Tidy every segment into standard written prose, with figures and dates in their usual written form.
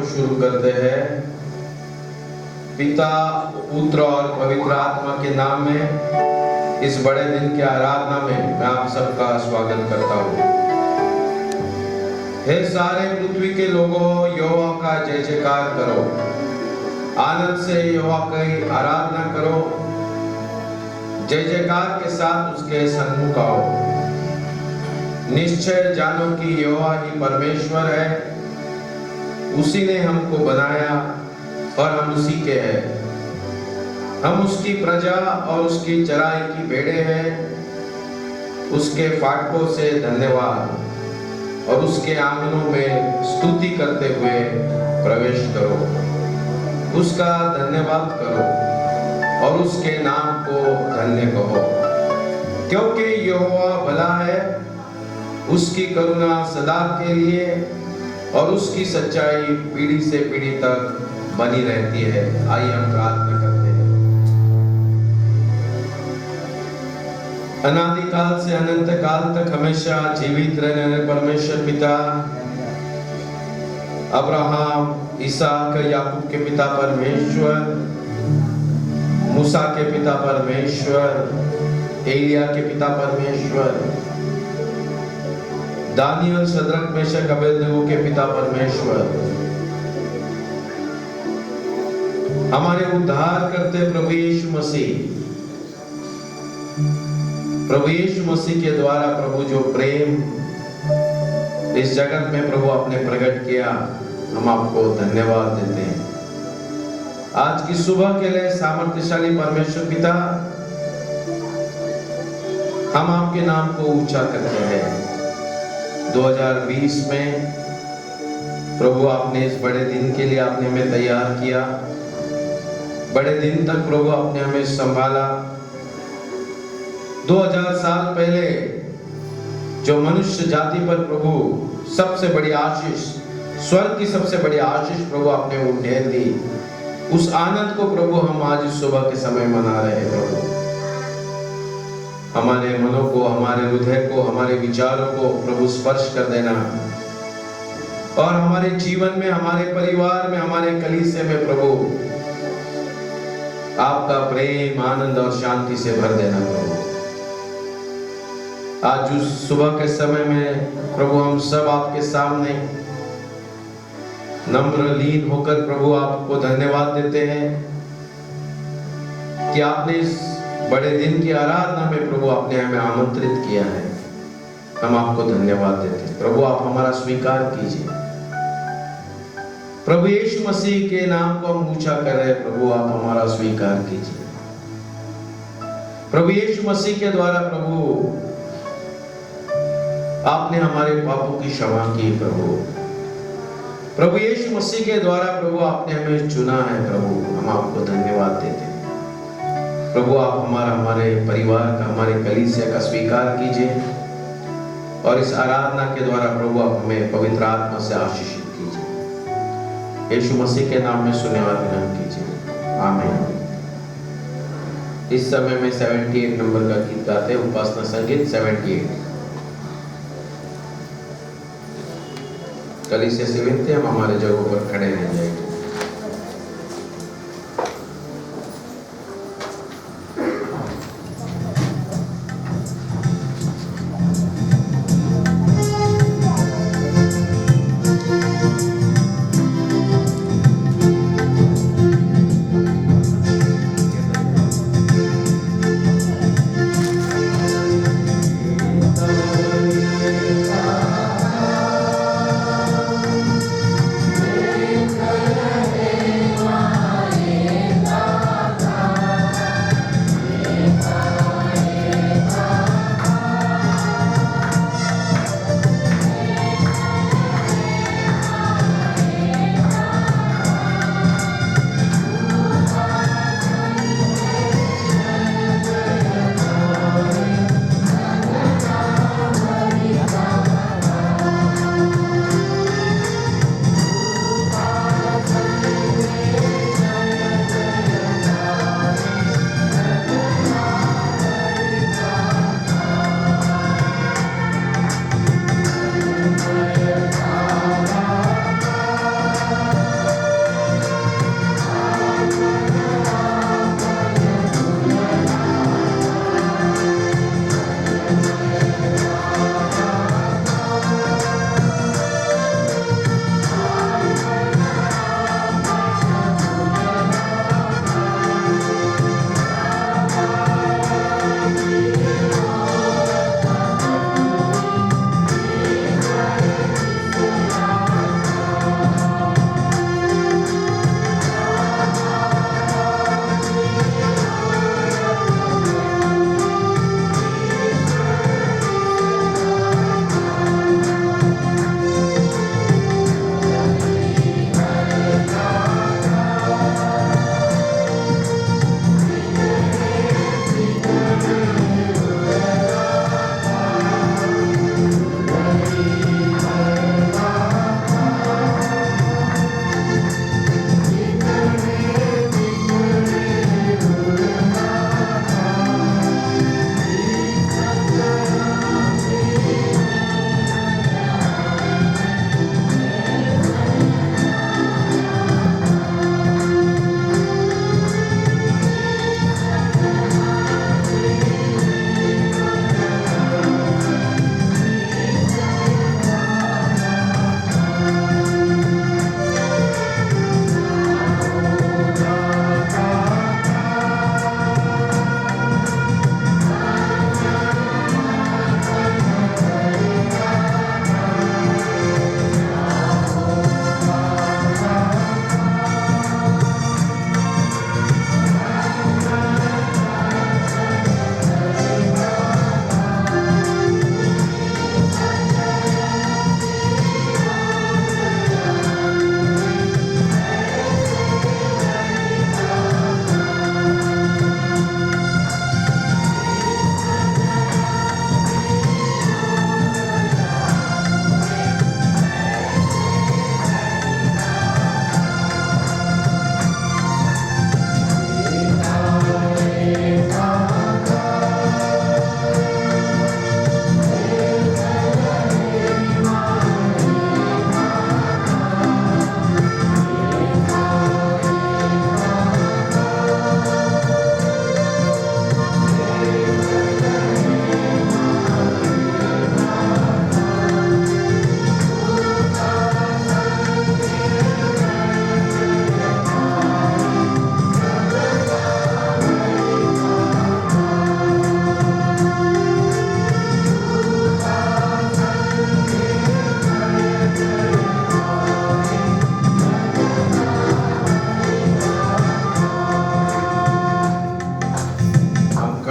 को शुरू करते हैं। पिता, पुत्र और पवित्र आत्मा के नाम में इस बड़े दिन की आराधना में मैं आप सबका स्वागत करता हूँ। हे सारे पृथ्वी के लोगों, यहोवा का जय जयकार करो, आनंद से यहोवा की आराधना करो, जय जयकार के साथ उसके सन्मुख आओ। निश्चय जानो कि यहोवा ही परमेश्वर है, उसी ने हमको बनाया और हम उसी के हैं। हम उसकी प्रजा और उसकी चराई की भेड़ें हैं। उसके फाटकों से धन्यवाद और उसके आंगनों में स्तुति करते हुए प्रवेश करो। उसका धन्यवाद करो और उसके नाम को धन्य कहो, क्योंकि यहोवा भला है, उसकी करुणा सदा के लिए और उसकी सच्चाई पीढ़ी से पीढ़ी तक बनी रहती है। आइए हम प्रार्थना करते हैं। अनादि काल से अनंत काल तक हमेशा जीवित रहने वाले परमेश्वर पिता, अब्राहम, इसहाक, याकूब के पिता परमेश्वर, मूसा के पिता परमेश्वर, एलिया के पिता परमेश्वर, दानियल, शद्रक, मेशक, अबेदनगो के पिता परमेश्वर, हमारे उद्धार करते प्रभु यीशु मसीह के द्वारा प्रभु जो प्रेम इस जगत में प्रभु आपने प्रकट किया, हम आपको धन्यवाद देते हैं। आज की सुबह के लिए सामर्थ्यशाली परमेश्वर पिता, हम आपके नाम को ऊंचा करते हैं। 2020 में प्रभु आपने इस बड़े दिन के लिए आपने हमें तैयार किया। बड़े दिन तक प्रभु आपने हमें संभाला। 2000 साल पहले जो मनुष्य जाति पर प्रभु सबसे बड़ी आशीष, स्वर्ग की सबसे बड़ी आशीष प्रभु आपने उन्हें दी, उस आनंद को प्रभु हम आज सुबह के समय मना रहे हैं। प्रभु हमारे मनों को, हमारे हृदय को, हमारे विचारों को प्रभु स्पर्श कर देना और हमारे जीवन में, हमारे परिवार में, हमारे कलीसिया में प्रभु आपका प्रेम, आनंद और शांति से भर देना। प्रभु आज उस सुबह के समय में प्रभु हम सब आपके सामने नम्र लीन होकर प्रभु आपको धन्यवाद देते हैं कि आपने इस बड़े दिन की आराधना में प्रभु आपने हमें आमंत्रित किया है। हम आपको धन्यवाद देते हैं। प्रभु आप हमारा स्वीकार कीजिए। प्रभु यीशु मसीह के नाम को हम ऊंचा कर रहे हैं। प्रभु आप हमारा स्वीकार कीजिए। प्रभु यीशु मसीह के द्वारा प्रभु आपने हमारे पापों की क्षमा की। प्रभु यीशु मसीह के द्वारा प्रभु आपने हमें चुना है। प्रभु हम आपको धन्यवाद देते हैं। प्रभु आप हमारे परिवार का, हमारे कलीसिया का स्वीकार कीजिए और इस आराधना के द्वारा प्रभु आप हमें पवित्र आत्मा से आशीषित कीजिए। यीशु मसीह के नाम में सुने और विनम्र कीजिए। आमीन। इस समय में 78 नंबर का गीत गाते हैं, उपासना संगीत 78। कलीसिया से विनती हम हमारे जगहों पर खड़े रह जाएंगे। Amen.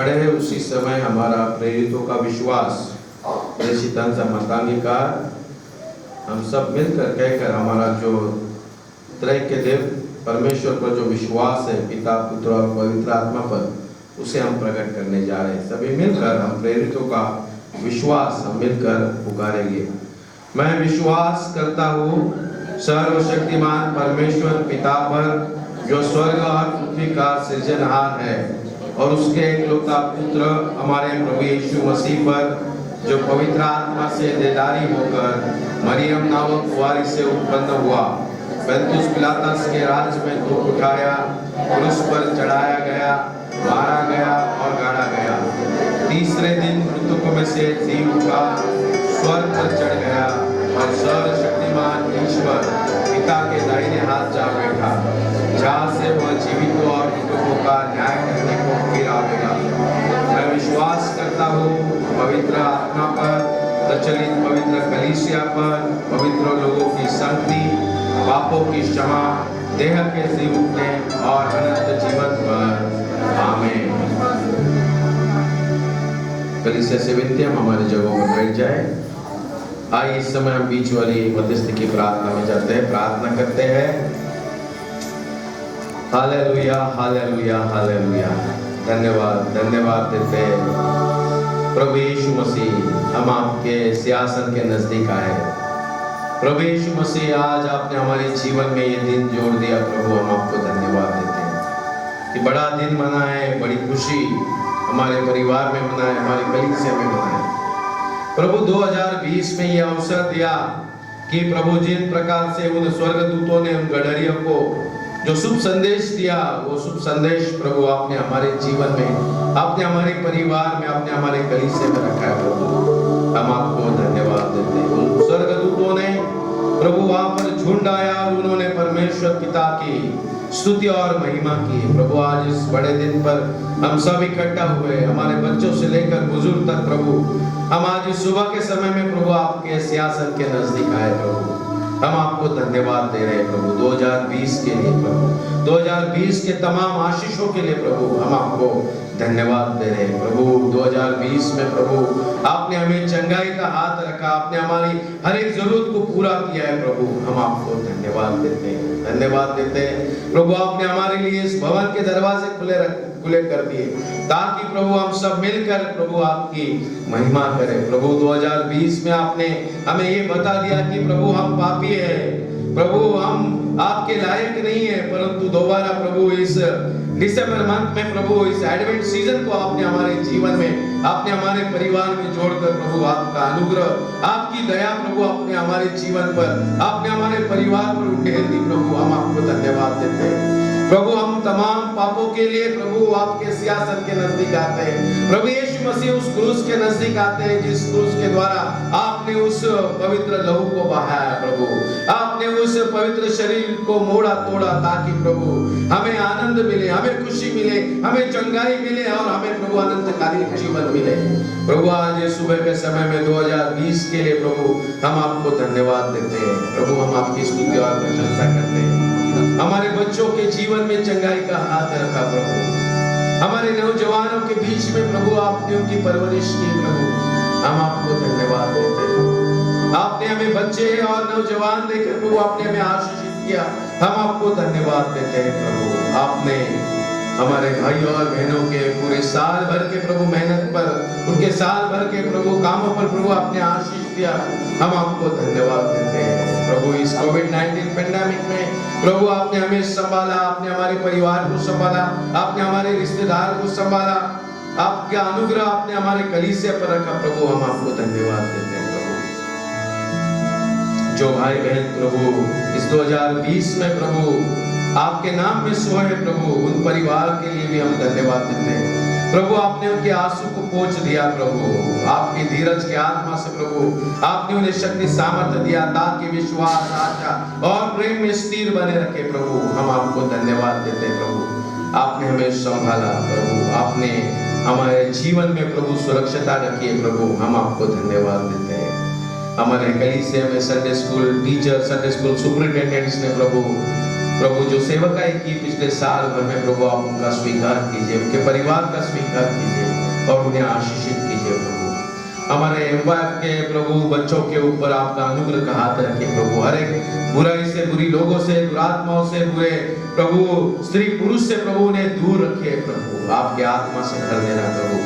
खड़े हैं उसी समय हमारा प्रेरितों का विश्वास प्रेषितांचा मतांगीकार हम सब मिलकर कहकर हमारा जो त्रय के देव परमेश्वर पर जो विश्वास है पिता पुत्र और पवित्र आत्मा पर उसे हम प्रकट करने जा रहे हैं। सभी मिलकर हम प्रेरितों का विश्वास हम मिलकर पुकारेंगे। मैं विश्वास करता हूँ सर्वशक्तिमान परमेश्वर पिता पर जो स्वर्ग और पृथ्वी का सृजनहार है और उसके एकलौता पुत्र हमारे प्रभु यीशु मसीह पर जो पवित्र आत्मा से देदारी होकर मरियम नामक कुंवारी से उत्पन्न हुआ, पंतुस पिलातस के राज में दुख उठाया, क्रूस पर चढ़ाया गया, मारा गया और गाड़ा गया, तीसरे दिन मृतकों में से जी उठा, स्वर्ग पर चढ़ गया और सर्वशक्तिमान ईश्वर पिता के दाहिने हाथ जा बैठा, जहाँ से वह जीवितों और मृतकों का न्याय करने को फिर आवेगा। मैं विश्वास करता हूँ पवित्र आत्मा पर, प्रचलित पवित्र कलीसिया पर, पवित्र लोगों की संगति, पापों की क्षमा, देह के जी उठने और अनंत जीवन पर। आमीन। कलीसिया से विनती हम हमारी जगहों पर बैठ जाए। आइए इस समय हम बीच वाली मध्यस्थ की प्रार्थना में जाते हैं, प्रार्थना करते हैं। Hallelujah hallelujah hallelujah. धन्यवाद धन्यवाद देते हैं प्रभु यीशु मसीह, हम आपके सिंहासन के नजदीक आए। प्रभु यीशु मसीह, आज आपने हमारे जीवन में ये दिन जोड़ दिया। प्रभु हम आपको धन्यवाद देते हैं कि बड़ा दिन मना है, बड़ी खुशी हमारे परिवार में मना है, हमारी कलीसिया में मना है। प्रभु 2020 में यह अवसर दिया कि प्रभु जिन प्रकार से उन स्वर्गदूतों ने उन गडरियों को जो शुभ संदेश दिया, वो शुभ संदेश प्रभु आपने हमारे जीवन में, आपने हमारे परिवार में, आपने हमारे कलीसिया में रखा है। प्रभु हम आपको धन्यवाद देते हैं। उन स्वर्गदूतों ने प्रभु वहां पर झुंड आया और उन्होंने परमेश्वर पिता की स्तुति और महिमा की। प्रभु आज इस बड़े दिन पर हम सब इकट्ठा हुए, हमारे बच्चों से लेकर बुजुर्ग तक। प्रभु हम आज इस सुबह के समय में प्रभु आपके सिंहासन के नजदीक आए। प्रभु हम आपको धन्यवाद दे रहे हैं प्रभु 2020 के लिए, प्रभु 2020 के तमाम आशीषों के लिए प्रभु हम आपको धन्यवाद दे रहे हैं। प्रभु 2020 में प्रभु आपने हमें चंगाई का हाथ रखा, आपने हमारी हर एक जरूरत को पूरा किया है। प्रभु हम आपको धन्यवाद देते हैं, धन्यवाद देते हैं। प्रभु आपने हमारे लिए इस भवन के दरवाजे खुले कर दिए ताकि प्रभु हम सब मिलकर प्रभु आपकी महिमा करें। प्रभु 2020 में आपने हमें ये बता दिया कि प्रभु हम पापी हैं, प्रभु हम आपके लायक नहीं है, परंतु दोबारा प्रभु इस दिसंबर मंथ में प्रभु इस एडवेंट सीजन को आपने हमारे जीवन में, आपने हमारे परिवार में जोड़कर प्रभु आपका अनुग्रह, आपकी दया प्रभु आपने हमारे जीवन पर, आपने हमारे परिवार पर उंडेल दी। प्रभु हम आपको धन्यवाद देते हैं। प्रभु हम तमाम पापों के लिए प्रभु आपके सिंहासन के नजदीक आते हैं। प्रभु यीशु मसीह उस क्रूस के नजदीक आते हैं जिस क्रूस के द्वारा आपने उस पवित्र लहू को बहाया। प्रभु आपने उस पवित्र शरीर को मोड़ा तोड़ा ताकि प्रभु हमें आनंद मिले, हमें खुशी मिले, हमें चंगाई मिले और हमें प्रभु अनंतकालीन जीवन मिले। प्रभु आज सुबह के समय में 2020 के लिए प्रभु हम आपको धन्यवाद देते हैं। प्रभु हम आपकी स्तुति और प्रशंसा करते हैं। हमारे बच्चों के जीवन में चंगाई का हाथ रखा प्रभु, हमारे नौजवानों के बीच में प्रभु आपने उनकी परवरिश की। प्रभु हम आपको धन्यवाद देते हैं। आपने हमें बच्चे और नौजवान देकर प्रभु आपने हमें आशीषित किया, हम आपको धन्यवाद देते हैं। प्रभु आपने हमारे भाई और बहनों के पूरे साल भर के प्रभु मेहनत पर, उनके साल भर के प्रभु कामों पर प्रभु आपने आशीष दिया, हम आपको धन्यवाद देते हैं। प्रभु इस कोविड-19 पेंडेमिक में प्रभु आपने हमें संभाला, आपने हमारे परिवार को संभाला, आपने हमारे रिश्तेदार को संभाला, आपका अनुग्रह आपने हमारे कलीसिया पर रखा। प्रभु हम आपको धन्यवाद देते हैं। प्रभु जो भाई बहन प्रभु इस 2020 में प्रभु आपके नाम में सोए हैं प्रभु, उन परिवार के लिए भी हम धन्यवाद देते हैं। प्रभु आपने उनके आंसू को पोंछ दिया। प्रभु आपकी धीरज के आत्मा से प्रभु आपने उन्हें शक्ति सामर्थ्य दिया ताकि विश्वास, आशा और प्रेम में स्थिर बने रखे। प्रभु हम आपको धन्यवाद देते हैं। प्रभु आपने हमें संभाला, प्रभु आपने हमारे जीवन में प्रभु सुरक्षित रखी है। प्रभु हम आपको धन्यवाद देते हैं। हमारे कलीसिया में Sunday school teacher, Sunday school superintendents ने प्रभु जो सेवकाई की पिछले साल भर में प्रभु आप उनका स्वीकार कीजिए, उनके परिवार का स्वीकार कीजिए। और उन्हें आशीषित कीजिए प्रभु। हमारे एम्पायर के प्रभु बच्चों के ऊपर आपका अनुग्रह का हाथ रखिए प्रभु। हर एक बुराई से, बुरी लोगों से, दुरात्माओं से, बुरे प्रभु स्त्री पुरुष से प्रभु उन्हें दूर रखिए प्रभु। आपके आत्मा से भर देना प्रभु।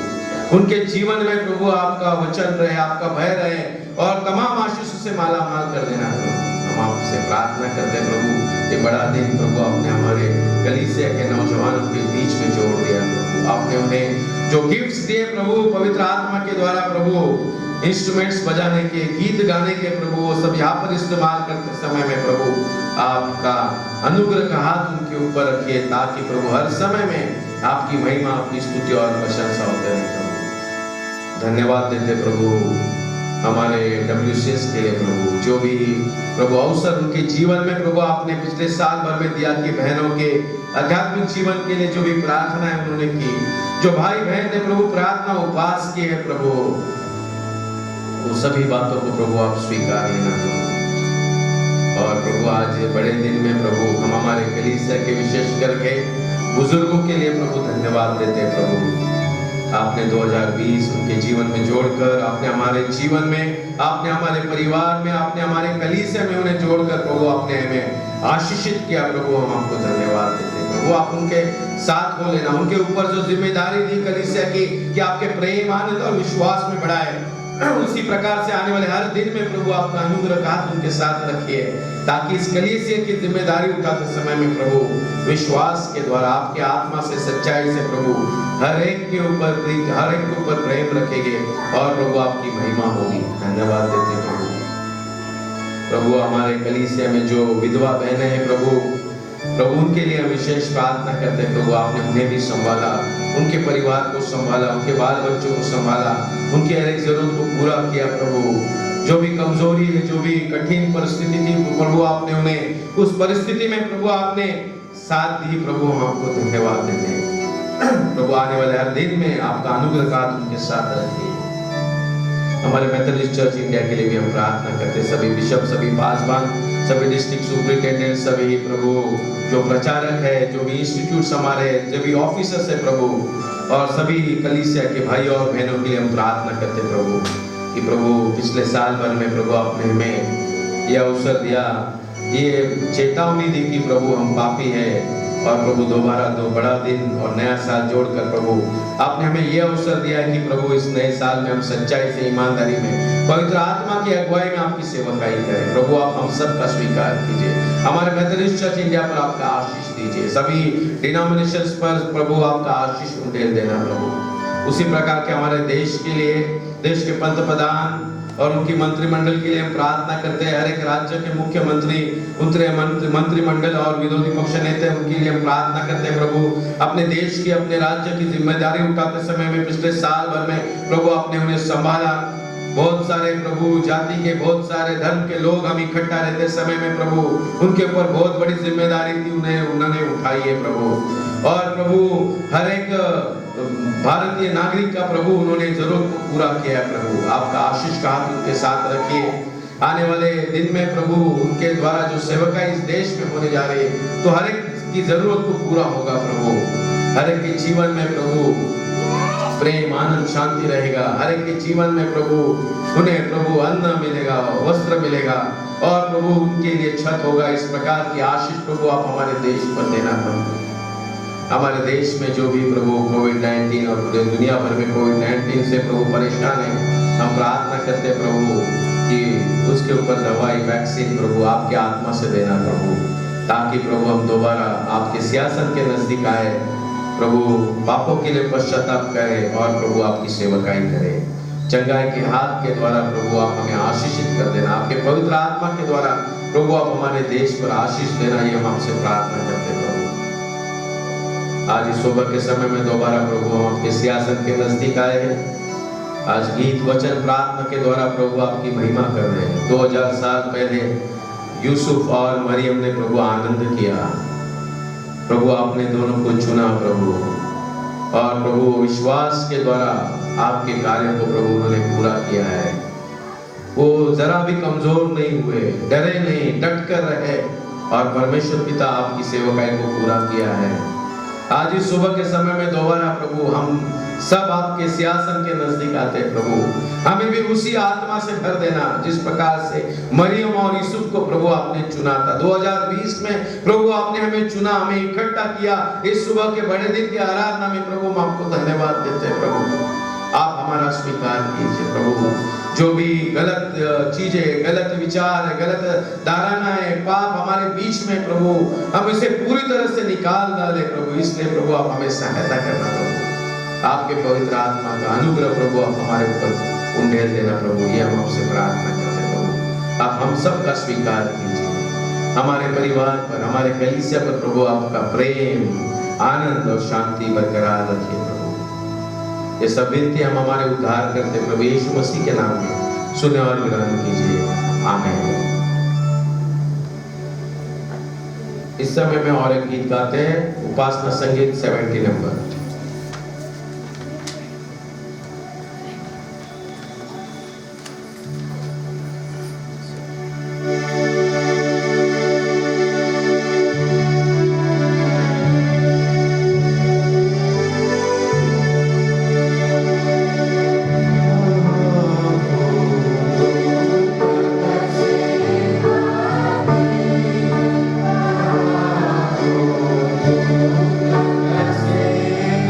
उनके जीवन में प्रभु आपका वचन रहे, आपका भय रहे और तमाम आशीषों से माला माल कर देना प्रभु। हम आपसे प्रार्थना करते हैं प्रभु, ये बड़ा दिन प्रभु आपने हमारे कलीसिया के नौजवानों के बीच में जोड़ दिया प्रभु। आपने उन्हें जो गिफ्ट्स दिए प्रभु पवित्र आत्मा के द्वारा प्रभु, इंस्ट्रूमेंट्स बजाने के, गीत गाने के प्रभु, वो सब यहाँ पर इस्तेमाल करते समय में प्रभु आपका अनुग्रह का हाथ उनके ऊपर रखिए, ताकि प्रभु हर समय में आपकी महिमा, आपकी स्तुति और प्रशंसा होते रहे प्रभु। धन्यवाद देते प्रभु हमारे WCS के लिए प्रभु, जो भी प्रभु अवसर उनके जीवन में प्रभु आपने पिछले साल भर में दिया कि बहनों के आध्यात्मिक जीवन के लिए जो भी प्रार्थना है उन्होंने की, जो भाई बहन ने प्रभु प्रार्थना उपवास किए हैं प्रभु, वो सभी बातों को प्रभु आप स्वीकार लेना प्रभु। और प्रभु आज बड़े दिन में प्रभु हम हमारे कलीसिया के विशेष करके बुजुर्गों के लिए प्रभु धन्यवाद देते हैं प्रभु। आपने 2020 उनके जीवन में जोड़कर, आपने हमारे जीवन में, आपने हमारे परिवार में, आपने हमारे कलीसिया में उन्हें जोड़कर प्रभु आपने हमें आशीषित किया प्रभु। हम आपको धन्यवाद देते हैं प्रभु। आप उनके साथ हो लेना, उनके ऊपर जो जिम्मेदारी दी कलीसिया की कि आपके प्रेम, आनंद और विश्वास में बढ़ाए, उसी प्रकार से आने वाले हर दिन में प्रभु आपका अनुग्रह का हाथ उनके साथ रखिए, ताकि इस कलीसिया की जिम्मेदारी उठाते समय में प्रभु विश्वास के द्वारा आपके आत्मा से, सच्चाई से प्रभु हर एक के ऊपर प्रेम रखेंगे और प्रभु आपकी महिमा होगी। धन्यवाद देते प्रभु। प्रभु हमारे कलीसिया में जो विधवा बहनें हैं प्रभु उनके लिए विशेष प्रार्थना करते हैं प्रभु। आपने उन्हें भी संभाला, उनके परिवार को संभाला, उनके बाल बच्चों को संभाला, उनकी हर एक जरूरत को पूरा किया प्रभु। जो भी कमजोरी है, जो भी कठिन परिस्थिति थी प्रभु, आपने उन्हें उस परिस्थिति में प्रभु आपने साथ दी प्रभु। हम आपको धन्यवाद देते हैं प्रभु। आने वाले हर दिन में आपका अनुग्रह का उनके साथ रखिए। हमारे मेथोडिस्ट चर्च इंडिया के लिए भी हम प्रार्थना करते हैं। सभी बिशप, सभी पासवान, सभी डिस्ट्रिक्ट सुपरिटेंडेंट, सभी प्रभु जो प्रचारक है, जो भी इंस्टीट्यूट्स हमारे, जो भी ऑफिसर्स है प्रभु, और सभी कलीसिया के भाई और बहनों के लिए हम प्रार्थना करते हैं प्रभु कि प्रभु पिछले साल भर में प्रभु आपने हमें यह अवसर दिया, ये चेतावनी दी कि प्रभु हम पापी हैं, और प्रभु दोबारा दो बड़ा दिन और नया साल जोड़कर प्रभु आपने हमें यह अवसर दिया कि प्रभु इस नए साल में हम सच्चाई से, ईमानदारी में, पवित्र आत्मा की अगुवाई में आपकी सेवकाई करें प्रभु। आप हम सब का स्वीकार कीजिए। हमारे मेथोडिस्ट चर्च इंडिया पर आपका आशीष दीजिए। सभी डिनोमिनेशंस पर प्रभु आपका आशीष उंडेल देना प्रभु। उसी प्रकार के हमारे देश के लिए, देश के पंतप्रधान और उनकी मंत्रिमंडल के लिए हम प्रार्थना करते हैं। हर एक राज्य के मुख्यमंत्री, उनके मंत्रिमंडल और विरोधी पक्ष नेता, उनके लिए हम प्रार्थना करते हैं प्रभु। अपने देश की, अपने राज्य की जिम्मेदारी उठाते समय में पिछले साल भर में प्रभु आपने उन्हें संभाला। बहुत सारे प्रभु जाति के, बहुत सारे धर्म के लोग हम इकट्ठा रहते समय में प्रभु उनके ऊपर बहुत बड़ी जिम्मेदारी थी, उन्होंने उठाई है प्रभु। और प्रभु हर एक भारतीय नागरिक का प्रभु उन्होंने जरूरत को पूरा किया है प्रभु। आपका आशीष का हाथ उनके साथ रखिए। आने वाले दिन में प्रभु उनके द्वारा जो सेवकाई इस देश में होने जा रही है, तो हर एक की जरूरत को पूरा होगा प्रभु। हर एक के जीवन में प्रभु प्रेम, आनंद, शांति रहेगा। हर एक के जीवन में प्रभु उन्हें प्रभु अन्न मिलेगा, वस्त्र मिलेगा, और प्रभु उनके लिए छत होगा। इस प्रकार की आशीष प्रभु आप हमारे देश पर देना प्रभु। हमारे देश में जो भी प्रभु कोविड-19 और पूरे दुनिया भर में कोविड-19 से प्रभु परेशान है, हम प्रार्थना करते हैं प्रभु कि उसके ऊपर दवाई, वैक्सीन प्रभु आपके आत्मा से देना प्रभु, ताकि प्रभु हम दोबारा आपके सियासत के नजदीक आए प्रभु, पापों के लिए पश्चाताप करें और प्रभु आपकी सेवकाई करें। चंगाई के हाथ के द्वारा प्रभु आप हमें आशीषित कर देना। आपके पवित्र आत्मा के द्वारा प्रभु आप हमारे देश पर आशीष देना, ये हम आपसे प्रार्थना करते हैं प्रभु। आज इस सुबह के समय में दोबारा प्रभु हम आपके सियासत के नजदीक आए हैं। आज गीत, वचन, प्रार्थना के द्वारा प्रभु आपकी महिमा कर रहे हैं। 2000 साल पहले यूसुफ और मरियम ने प्रभु आनंद किया प्रभु, आपने दोनों को चुना प्रभु, और प्रभु विश्वास के द्वारा आपके कार्यों को प्रभु उन्होंने पूरा किया है। वो जरा भी कमजोर नहीं हुए, डरे नहीं, डट कर रहे, और परमेश्वर पिता आपकी सेवकाई को पूरा किया है। आज इस सुबह के समय में दोबारा प्रभु हम सब आपके सिंहासन के नजदीक आते हैं प्रभु। हमें भी उसी आत्मा से भर देना जिस प्रकार से मरियम और यूसुफ को प्रभु आपने चुना था। 2020 में प्रभु आपने हमें चुना, हमें इकट्ठा किया। इस सुबह के बड़े दिन की आराधना में प्रभु हम आपको धन्यवाद देते हैं प्रभु। आप हमारा स्वीकार कीजिए प्रभु। जो भी गलत चीजें, गलत विचार, गलत धारणाएं, पाप हमारे बीच में प्रभु, हम इसे पूरी तरह से निकाल डाले प्रभु। इसलिए प्रभु आप हमें सहायता करना प्रभु। आपके पवित्र आत्मा का अनुग्रह प्रभु आप हमारे ऊपर उंडेल देना प्रभु। ये हम आपसे प्रार्थना करते हैं प्रभु। आप हम सब का स्वीकार कीजिए। हमारे परिवार पर, हमारे कलीसिया पर प्रभु आपका प्रेम, आनंद और शांति बरकरार रखिए प्रभु। ये सब विनती हम हमारे उद्धार करते प्रभु यीशु मसीह के नाम में सुने और ग्रहण कीजिए। आमीन। इस समय में और एक गीत गाते हैं, उपासना संगीत 70 नंबर। Say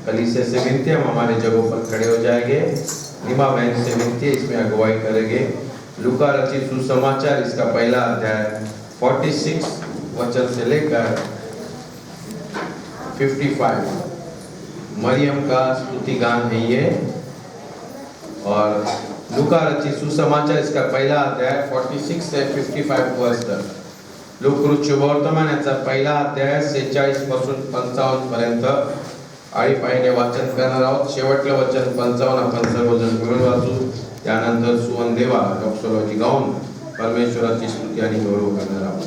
कलीसिया से विनती है, हम हमारे जगहों पर खड़े हो जाएंगे। नीमा बहन से विनती है, इसमें अगुवाई करेंगे। लूका रचित सुसमाचार इसका पहला अध्याय 46 वचन से लेकर 55 मरियम का स्तुति गान है ये। और लूका रचित सुसमाचार इसका पहिला अध्याय 46 से 55 वर्ष तक। लूक शुभवर्तमान याचा पहिला अध्याय 46 पासून 55 पर्यंत आळीपाळीने वाचन करणार आहोत। शेवटलं वचन 55 आपण सर्वजण मिळून वाचू। त्यानंतर सुवंदेवा डॉक्टरॉजी गाऊन परमेश्वराची स्तुती आणि गौरव करणार आहोत।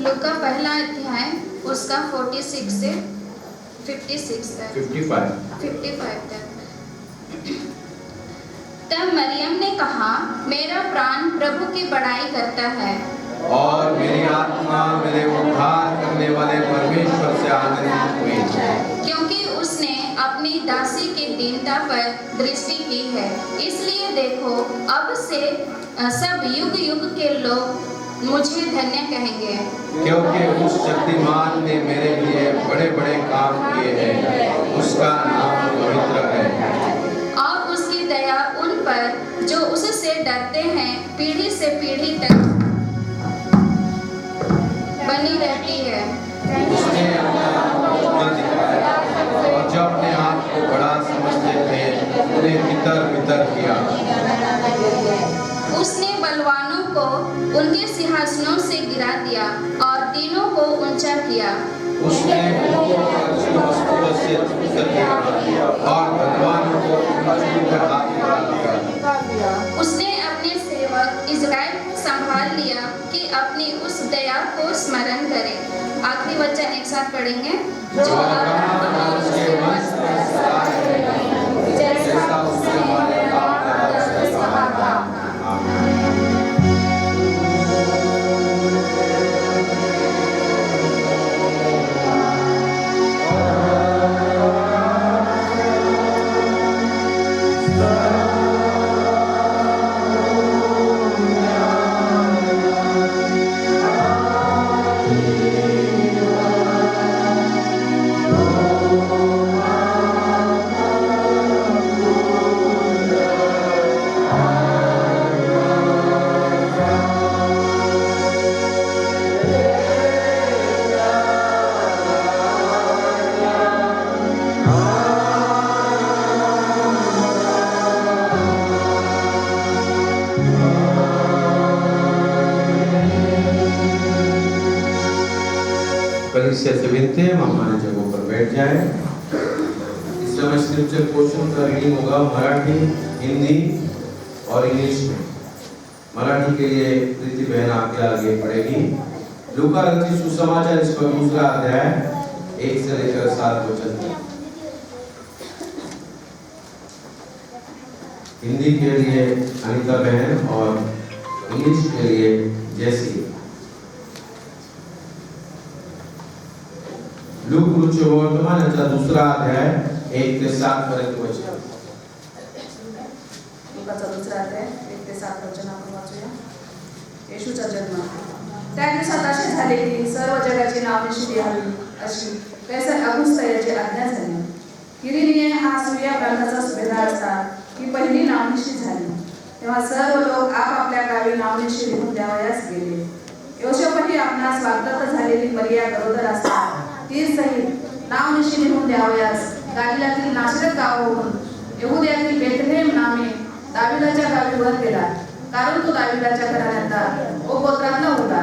लूका पहला अध्याय उसका 46 से 55 तक। तब मरियम ने कहा, मेरा प्राण प्रभु की बड़ाई करता है और मेरी आत्मा मेरे उद्धार करने वाले परमेश्वर से आनंदित हुई, क्योंकि उसने अपनी दासी की दीनता पर दृष्टि की है। इसलिए देखो, अब से सब युग युग के लोग मुझे धन्य कहेंगे, क्योंकि उस शक्तिमान ने मेरे लिए बड़े बड़े काम किए हैं। उसका नाम पवित्र है और उसकी दया उन पर जो उससे डरते हैं पीढ़ी से पीढ़ी तक बनी रहती है। उसने अपना दिखाया और जो अपने आप को बड़ा समझते थे उन्हें तितर-बितर किया। उसने बलवानों को उनके सिंहासनों से गिरा दिया और दीनों को ऊंचा किया। उसने उनको वस्तुओं से छूकर दिया और बलवानों को मजबूर पर हाथ लगा दिया। उसने अपने सेवक इज़राइल को संभाल लिया कि अपनी उस दया को स्मरण करे। आखिरी वचन एक साथ पढ़ेंगे। जो अब्राहम उसके वंश में सदा रहेगा, जैसा उसने हमारे बाप दादा से कहा था। कलीसिया से विनती है, हमारे जगहों पर बैठ जाए। इस समय स्क्रिप्चर पोर्शन का रीडिंग होगा मराठी, हिंदी और इंग्लिश में। मराठी के लिए प्रीति बहन आपके आगे पढ़ेगी। लूका रचित सुसमाचार इसका दूसरा अध्याय 1 से लेकर 7 वचन तक। हिंदी के लिए अनिता बहन और इंग्लिश के लिए जैसी। लूक शुभवर्तमान याचा दूसरा अध्याय 1 ते 7 पर्यंत वचन। लूकाचा दुसरा अध्याय 1 ते 7 वचन आपण वाचूया। येशूचा जन्म। त्या दिवसात असे झाले की सर्व जगाची नावनिशी द्यावी अशी कैसर अगुस्तयाची आज्ञा झाली। किरिनिये हा सूर्या प्रांताचा सुभेदार असता ही पहिली नावनिशी झाली। तेव्हा सर्व लोक आपापल्या गावी नावनिशी लिहून द्यावयास गेले। योसेफही आपणास वाग्दत्त झालेली मरिया गरोदर असता ती सहित नावनिशी लिहून द्यावयास गालिलातील नासरत गावाहून यहुद्यातील बेथलेहेम नामे दाविदाच्या गावी वर गेला, कारण तो दाविदाच्या घराण्याचा व गोत्रातला होता।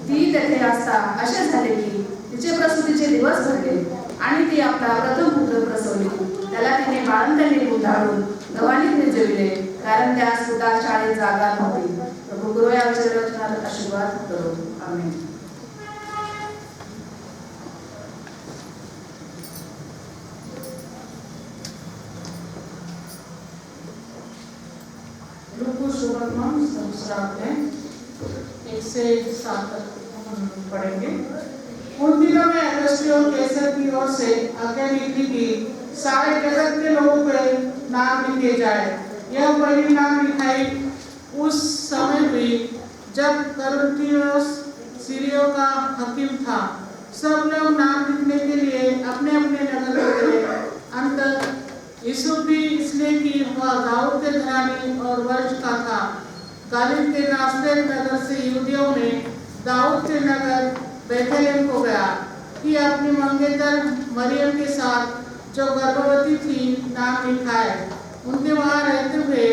ती तेथे असता असे झाले की तिचे प्रसूतीचे दिवस भरले आणि ती आपला प्रथम पुत्र प्रसवली। त्याला तिने बाळंतपणी उधाळून गव्हाणीत निजविले, कारण त्या सुद्धा शाळेत जागा नव्हती। प्रभू गुरु या वचनात आशीर्वाद करो। आमेन। लूका शुभवर्तमान दूसरा अध्याय 1 से 7 तक हम पढ़ेंगे। उन दिनों में अगस्ती और कैसर की ओर से आज्ञा निकली कि सारे जगत के लोगों के नाम लिखे जाए। यह पहली नाम लिखाई उस समय हुई जब कुरिन्थियुस सीरिया का हकीम था। सब लोग नाम अपने अपने नगर में गए। अंत यीशु भी इसलिए कि वह दाऊद के घराने और वंश का था। गालिल के नासरेत नगर से यहूदियों ने दाऊद के नगर बैतलहम को गया कि अपनी मंगेतर मरियम के साथ जो गर्भवती थी नाम लिखाए। उनके वहाँ रहते हुए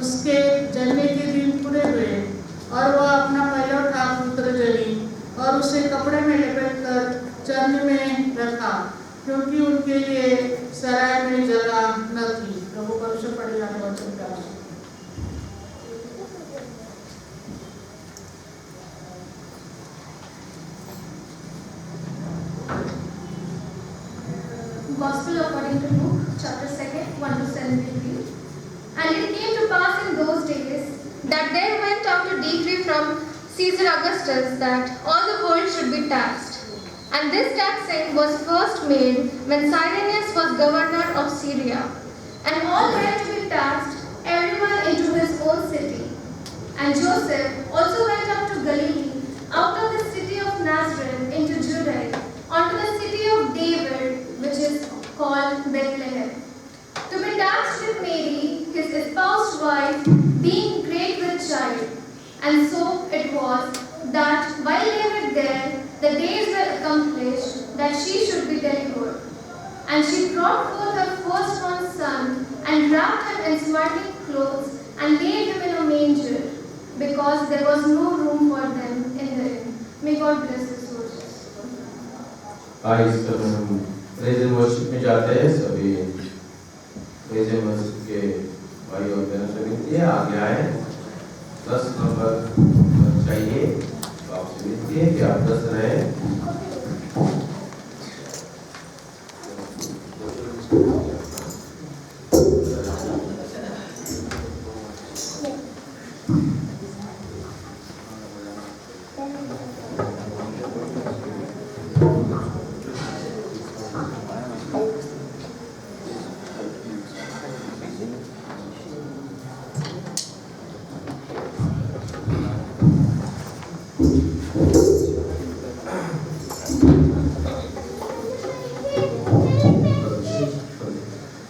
उसके जन्म के दिन पूरे हुए और वह अपना पहलौठा पुत्र जनी और उसे कपड़े में लपेटकर चरनी में रखा, क्योंकि उनके लिए सराय में जगह न थी। प्रभु पवित्र पढ़े जाने वचन का Gospel according to Luke, chapter 2, 1 to 73. And it came to pass in those days that there went out a decree from Caesar Augustus that all the world should be taxed. And this taxing was first made when Cyrenius was governor of Syria. And all were to be taxed, everyone into his own city. And Joseph also went up to Galilee, out of the city of Nazareth into Judea, unto the city of David, which is called Bethlehem, to be taxed with Mary, his espoused wife, being great with child. And so it was that while they were there, the days were accomplished that she should be delivered. And she brought forth her firstborn son, and wrapped him in swaddling clothes, and laid him in a manger, because there was no room for them in the inn. May God bless His words. आज इस समय हम praise and worship में जाते हैं। सभी praise and worship के भाई और बहनों से विनती है आगे आए। 10 नंबर चाहिए तो आपसे विनती है कि आप 10 रहें।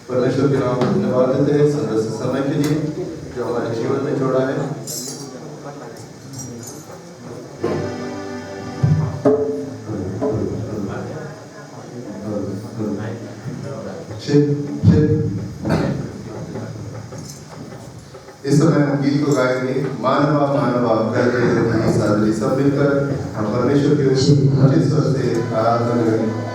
परमेश्वर के नाम धन्यवाद देते हैं सुंदर से समय के लिए जो हमारे जीवन में जोड़ा है। इस समय हम गीत को गाएंगे मानवा मानवा कर रहे सादरी सब मिलकर हम परमेश्वर के ऊंचे स्वर से आराधना करें।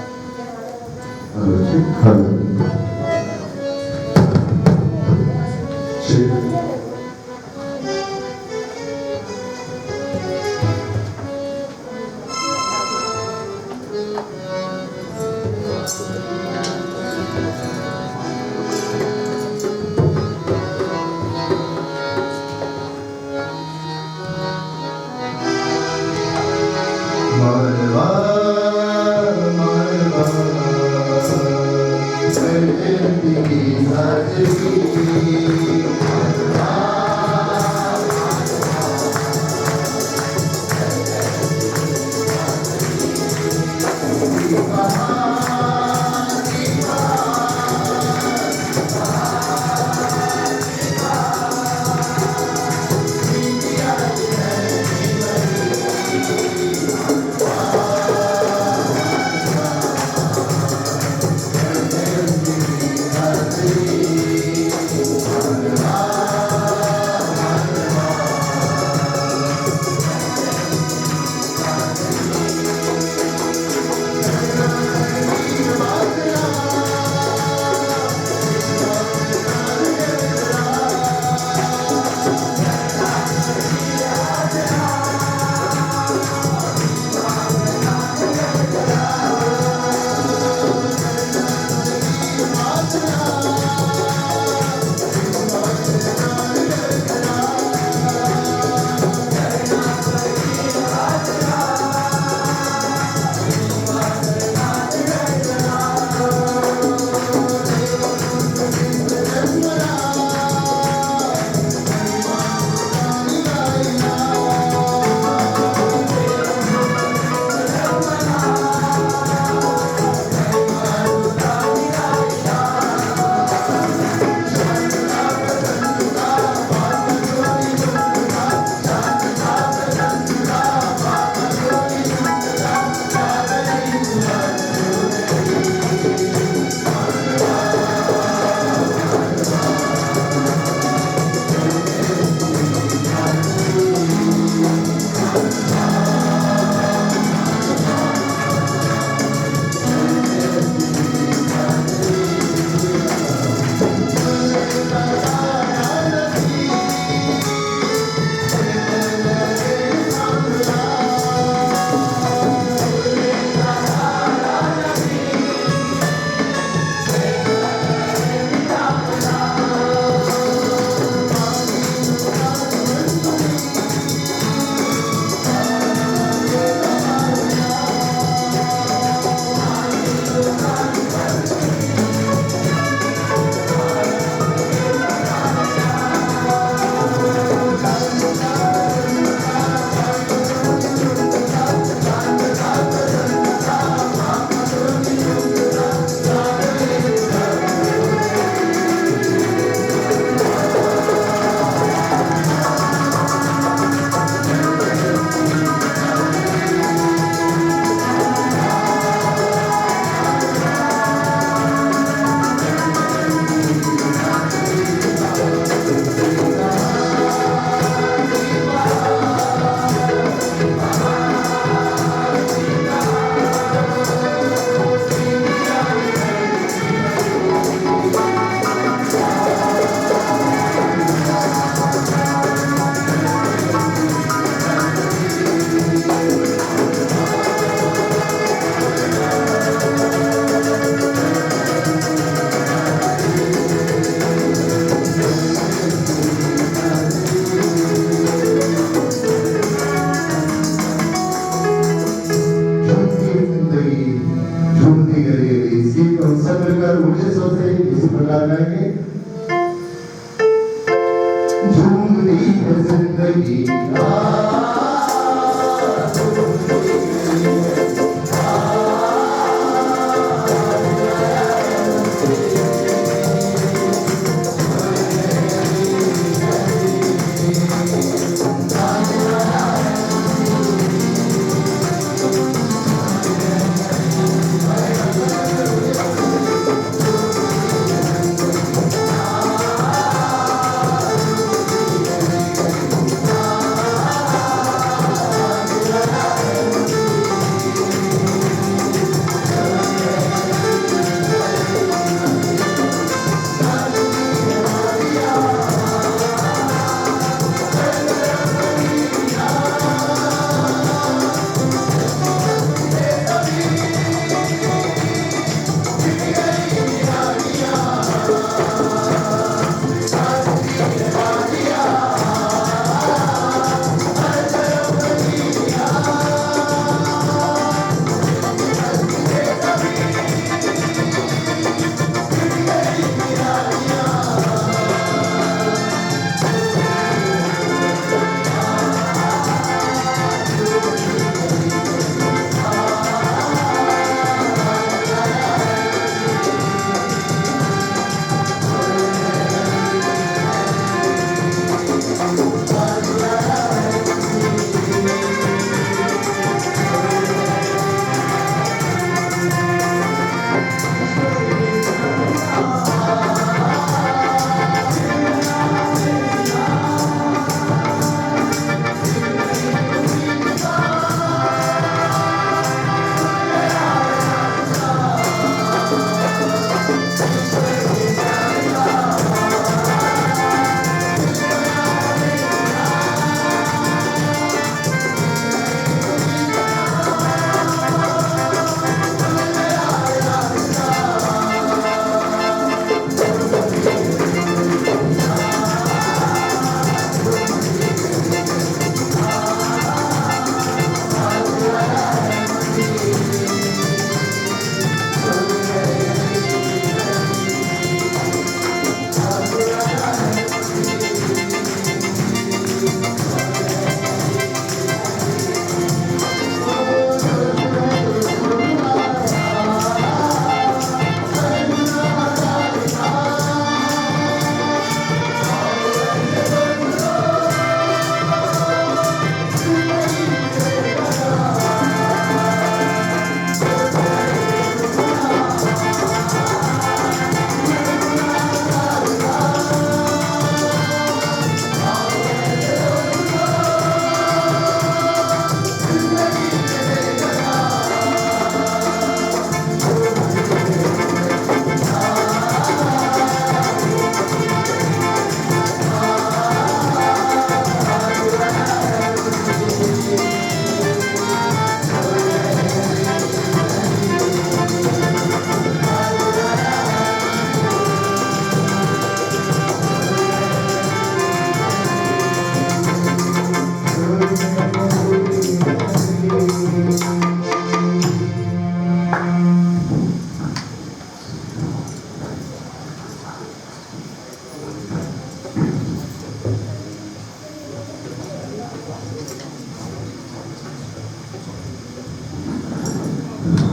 भी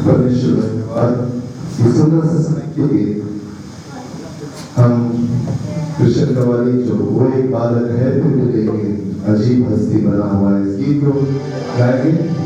परमेश्वर धन्यवाद इस सुंदर से समय के लिए। हम कृष्ण कवाली जो वो एक बालक है फिर लेकिन अजीब हस्ती बना हुआ है, इस गीत को गाएंगे।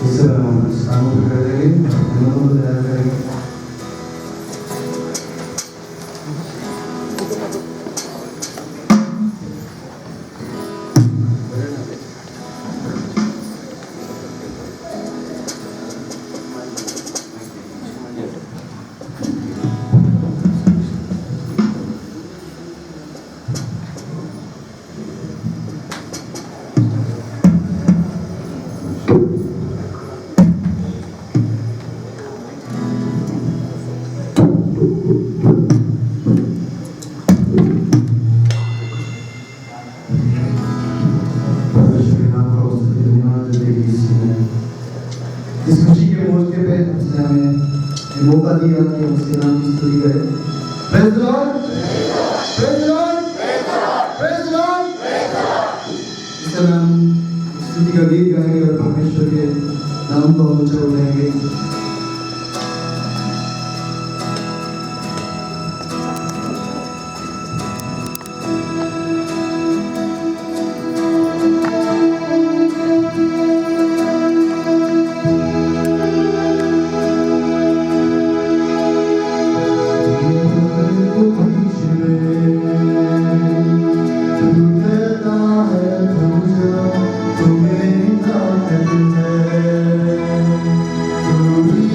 इस समय हम स्थानों पर कर देंगे, दोनों को तैयार करेंगे। इस खुशी के मौके पे उसने हमें ये मौका दिया कि हम उसके नाम की स्तुति करें। Praise the Lord, praise the Lord, praise the Lord. इस समय हम स्तुति का गीत गाएंगे और परमेश्वर के नाम को ऊंचा उठाएंगे। Thank you.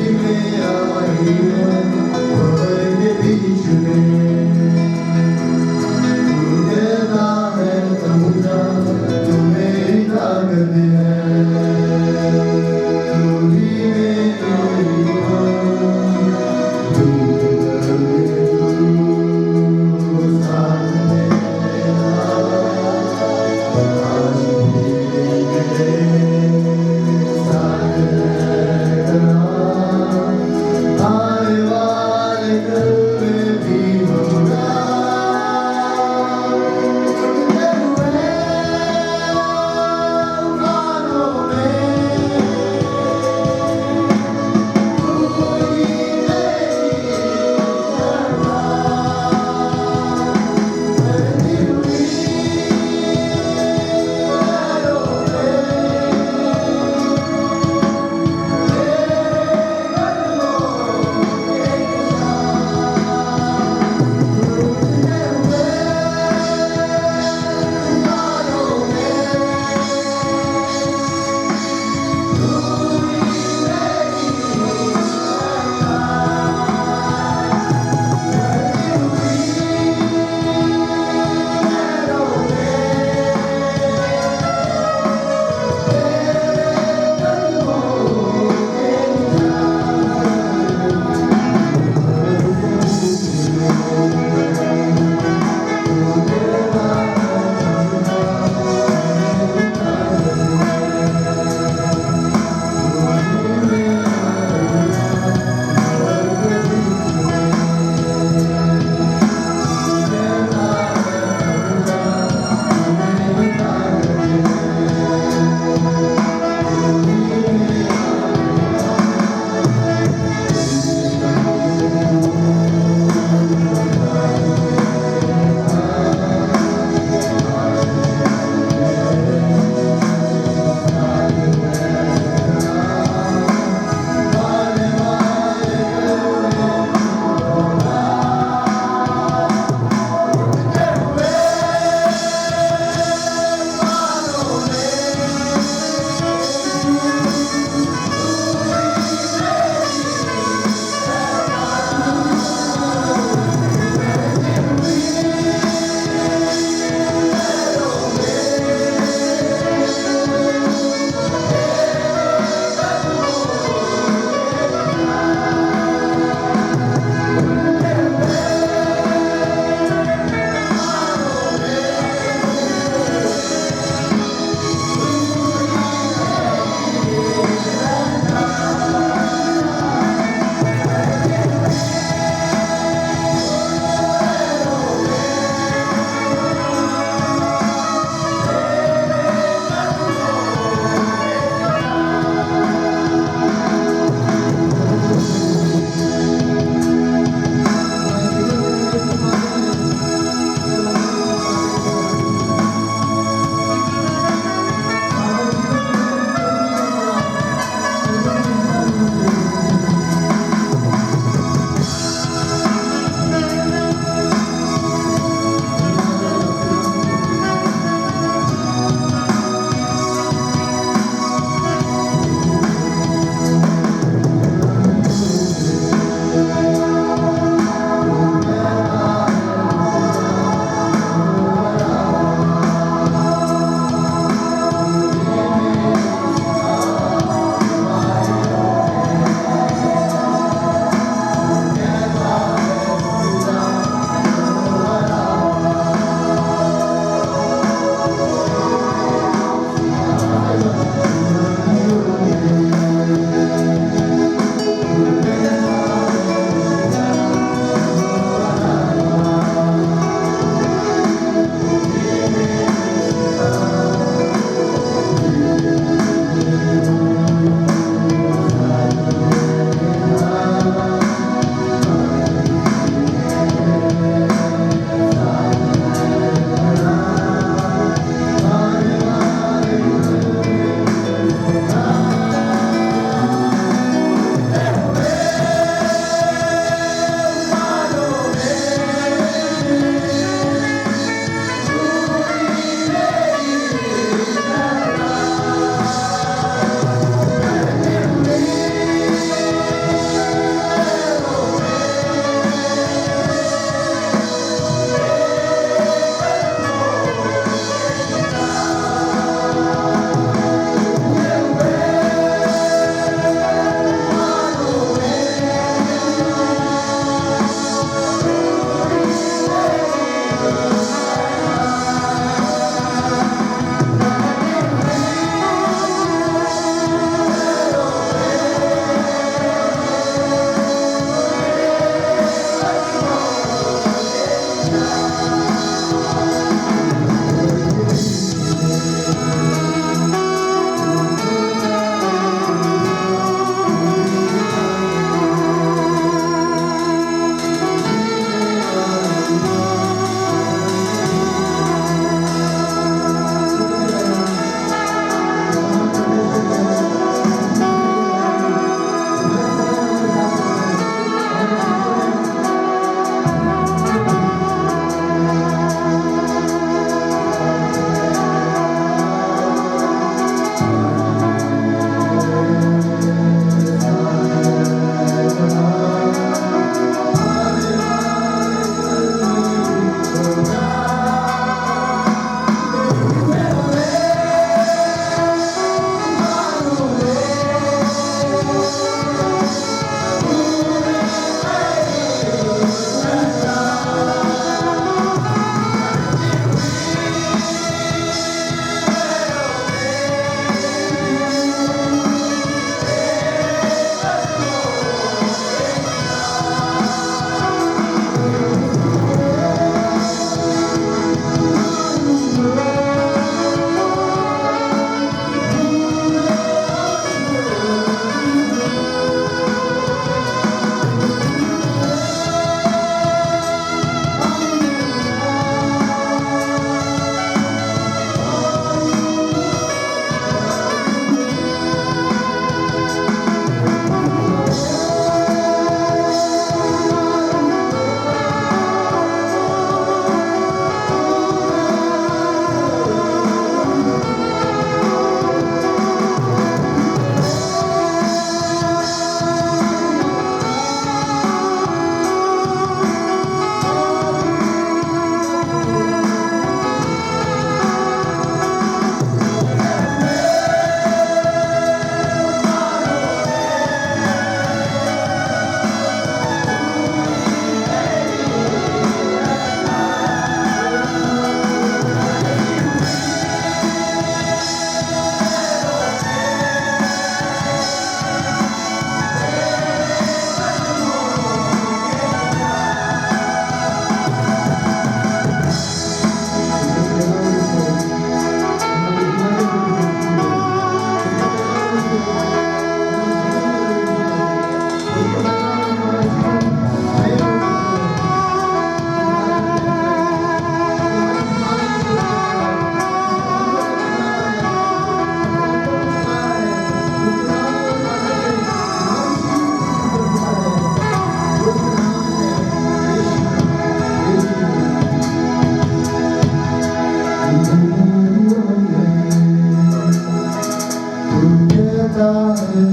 कहता है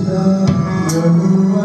जा यहोवा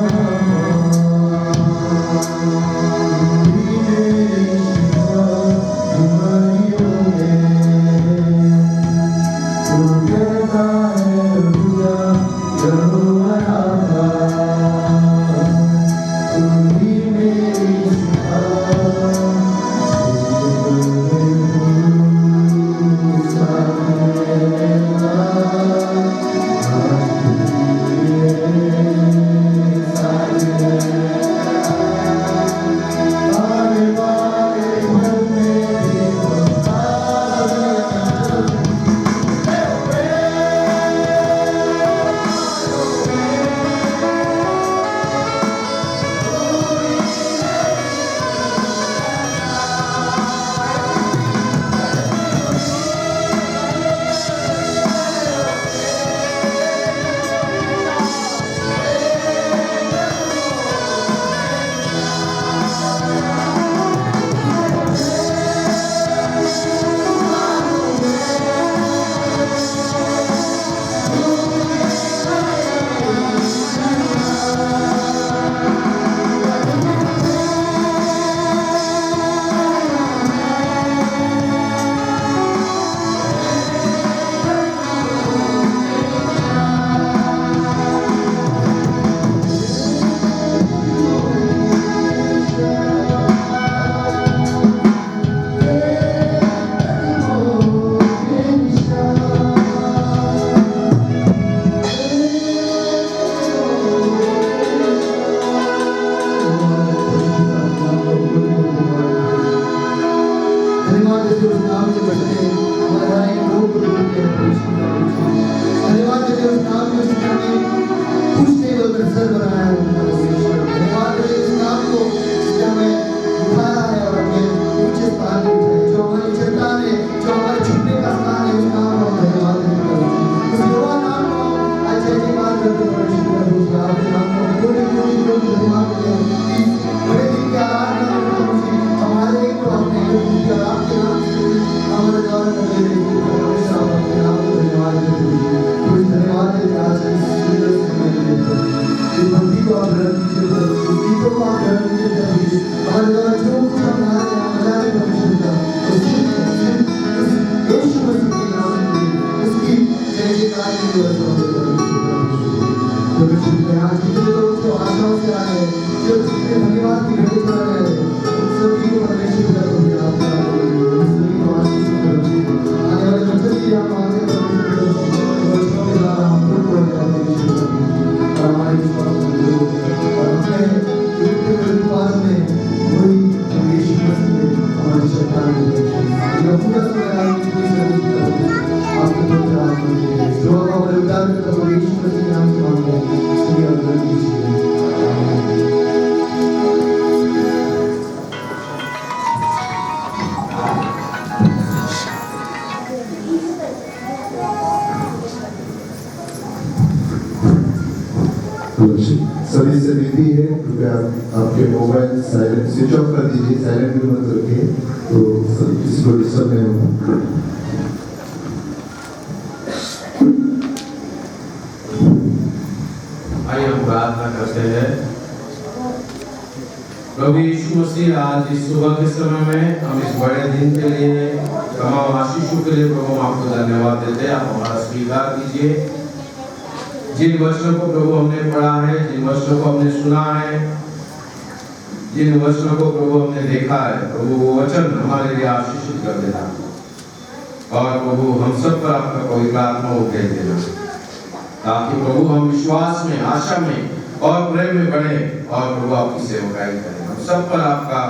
सभी से विनती है कृपया आपके मोबाइल साइलेंट स्विच ऑफ कर दीजिए, साइलेंट भी मत रखिए तो किसी को डिस्टर्ब नहीं होगा। आइए हम प्रार्थना करते हैं। प्रभु यीशु मसीह, आज इस सुबह के समय में हम इस बड़े दिन के लिए, तमाम आशीषों के लिए प्रभु हम आपको धन्यवाद देते हैं। आप हमारा स्वीकार कीजिए। जिन वचनों को प्रभु हमने पढ़ा है, जिन वचनों को हमने सुना है, जिन वचनों को प्रभु हमने देखा है, प्रभु वो वचन हमारे लिए आशीषित कर देना और प्रभु हम सब पर आपका पवित्र आत्मा भेज देना, ताकि प्रभु हम विश्वास में, आशा में और प्रेम में बढ़े और प्रभु आपकी सेवकाई करें। हम सब पर आपका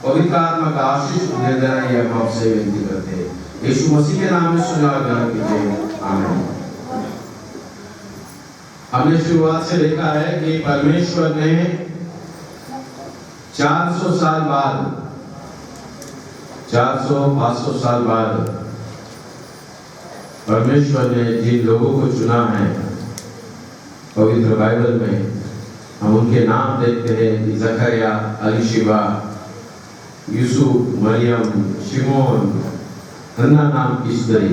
पवित्र आत्मा का आशीष दे देना, ये हम आपसे विनती करते हैं। यीशु मसीह के नाम में सुना ग्रहण कीजिए, आमीन। हमने शुरुआत से देखा है कि परमेश्वर ने 400 साल बाद, 400-500 साल बाद परमेश्वर ने जिन लोगों को चुना है, पवित्र बाइबल में हम उनके नाम देखते हैं। जकरिया, अलीशिबा, यूसुफ, मरियम, शिमोन, हन्ना नाम की स्त्री,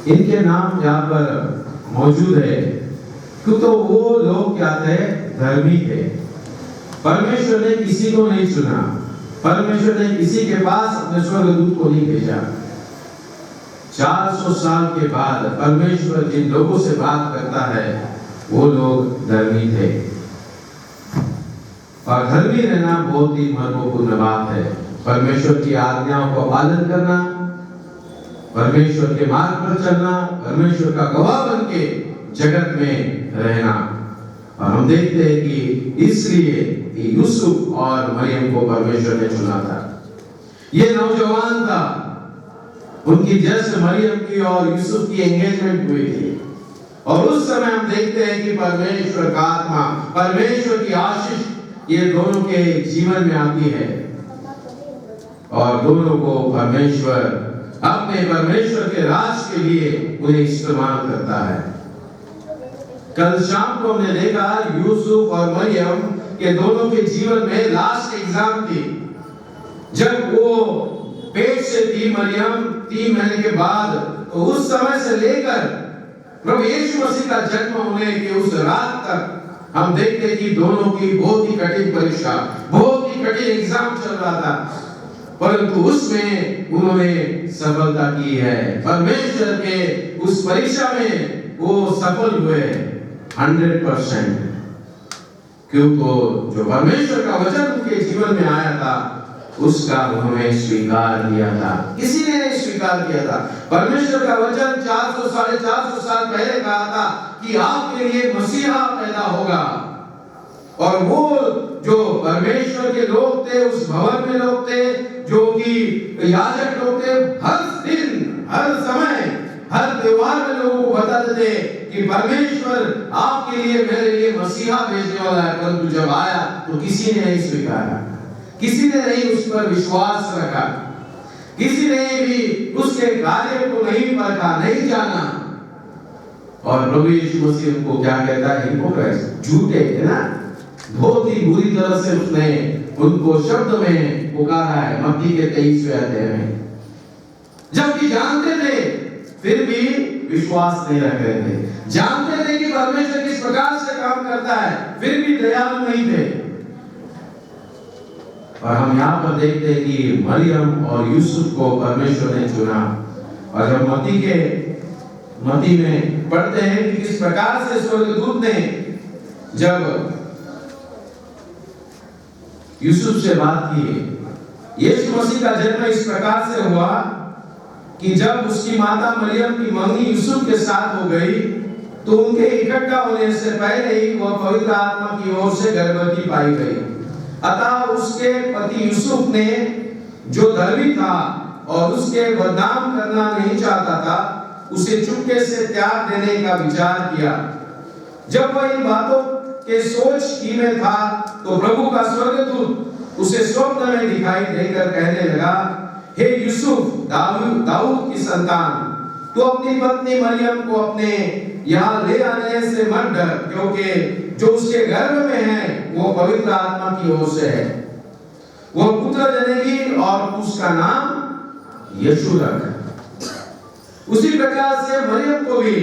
इनके नाम यहाँ पर मौजूद है। क्यों? तो वो लोग क्या थे? धर्मी थे। परमेश्वर ने किसी को नहीं चुना, परमेश्वर ने किसी के पास अपने स्वर्गदूत को नहीं भेजा। 400 साल के बाद परमेश्वर जिन लोगों से बात करता है वो लोग धर्मी थे। और धर्मी रहना बहुत ही महत्वपूर्ण बात है। परमेश्वर की आज्ञाओं का पालन करना, परमेश्वर के मार्ग पर चलना, परमेश्वर का गवाह बन के जगत में रहना। और हम देखते हैं कि इसलिए यूसुफ और मरियम को परमेश्वर ने चुना था। ये नौजवान था, उनकी जस्ट मरियम की और यूसुफ की एंगेजमेंट हुई थी। और उस समय हम देखते हैं कि परमेश्वर का आत्मा, परमेश्वर की आशीष ये दोनों के जीवन में आती है और दोनों को परमेश्वर अपने परमेश्वर के राज के लिए उन्हें इस्तेमाल करता है। कल शाम को हमने देखा यूसुफ और मरियम के दोनों के जीवन में लास्ट एग्जाम थी। जब वो पेट से थी मरियम 3 महीने के बाद, तो उस समय से लेकर प्रभु यीशु मसीह का जन्म होने के उस रात तक हम देखते कि दोनों की बहुत ही कठिन परीक्षा, बहुत ही कठिन एग्जाम चल रहा था, परंतु उसमें उन्होंने सफलता की है। परमेश्वर के उस परीक्षा में वो सफल हुए 100%। क्यों? तो जो परमेश्वर का वचन उनके जीवन में आया था उसका उन्होंने स्वीकार किया था। किसी ने नहीं स्वीकार किया था। परमेश्वर का वचन 400 साढ़े 400 साल पहले कहा था कि आपके लिए मसीहा पैदा होगा। और वो जो परमेश्वर के लोग थे, उस भवन में लोग थे, जो कि याजक लोग थे, हर दिन, हर समय, हर त्योहार में लोगों को बताते थे कि परमेश्वर आपके लिए, मेरे लिए मसीहा भेजने वाला है। परंतु जब आया तो किसी ने नहीं स्वीकारा, किसी ने नहीं उस पर विश्वास रखा, किसी ने भी उसके कार्य को नहीं परखा, नहीं जाना। और प्रभु यीशु मसीह उनको क्या कहता है? हिपोक्रेट, झूठे, है ना? बहुत ही बुरी तरह से उसने उनको शब्द में पुकारा है मत्ती के 23वें अध्याय में। जबकि जानते थे फिर भी विश्वास नहीं रख रहे थे, जानते थे कि परमेश्वर किस प्रकार से काम करता है, फिर भी दयालु नहीं थे। और हम यहाँ पर देखते हैं कि मरियम और यूसुफ को परमेश्वर ने चुना। और जब मत्ती में पढ़ते हैं कि किस प्रकार से स्वर्गदूत ने जब यूसुफ से बात की, यीशु मसीह का जन्म इस प्रकार से हुआ कि जब उसकी माता मरियम की मंगनी यूसुफ के साथ हो गई, तो उनके इकट्ठा होने से पहले ही वह पवित्र आत्मा की ओर से गर्भवती पाई गई। अतः उसके पति यूसुफ ने, जो धर्मी था और उसके बदनाम करना नहीं चाहता था, उसे चुपके से त्याग देने का विचार किया। जब वह इन बातों के सोच ही में था, तो प्रभु का स्वर्गदूत उसे स्वप्न में दिखाई देकर कहने लगा, हे यूसुफ, दाऊद की संतान, तू अपनी पत्नी मरियम को अपने यहाँ ले आने से मत डर, क्योंकि जो उसके गर्भ में है वो पवित्र आत्मा की ओर से है। वह पुत्र जनेगी और उसका नाम यीशु रख। उसी प्रकार से मरियम को भी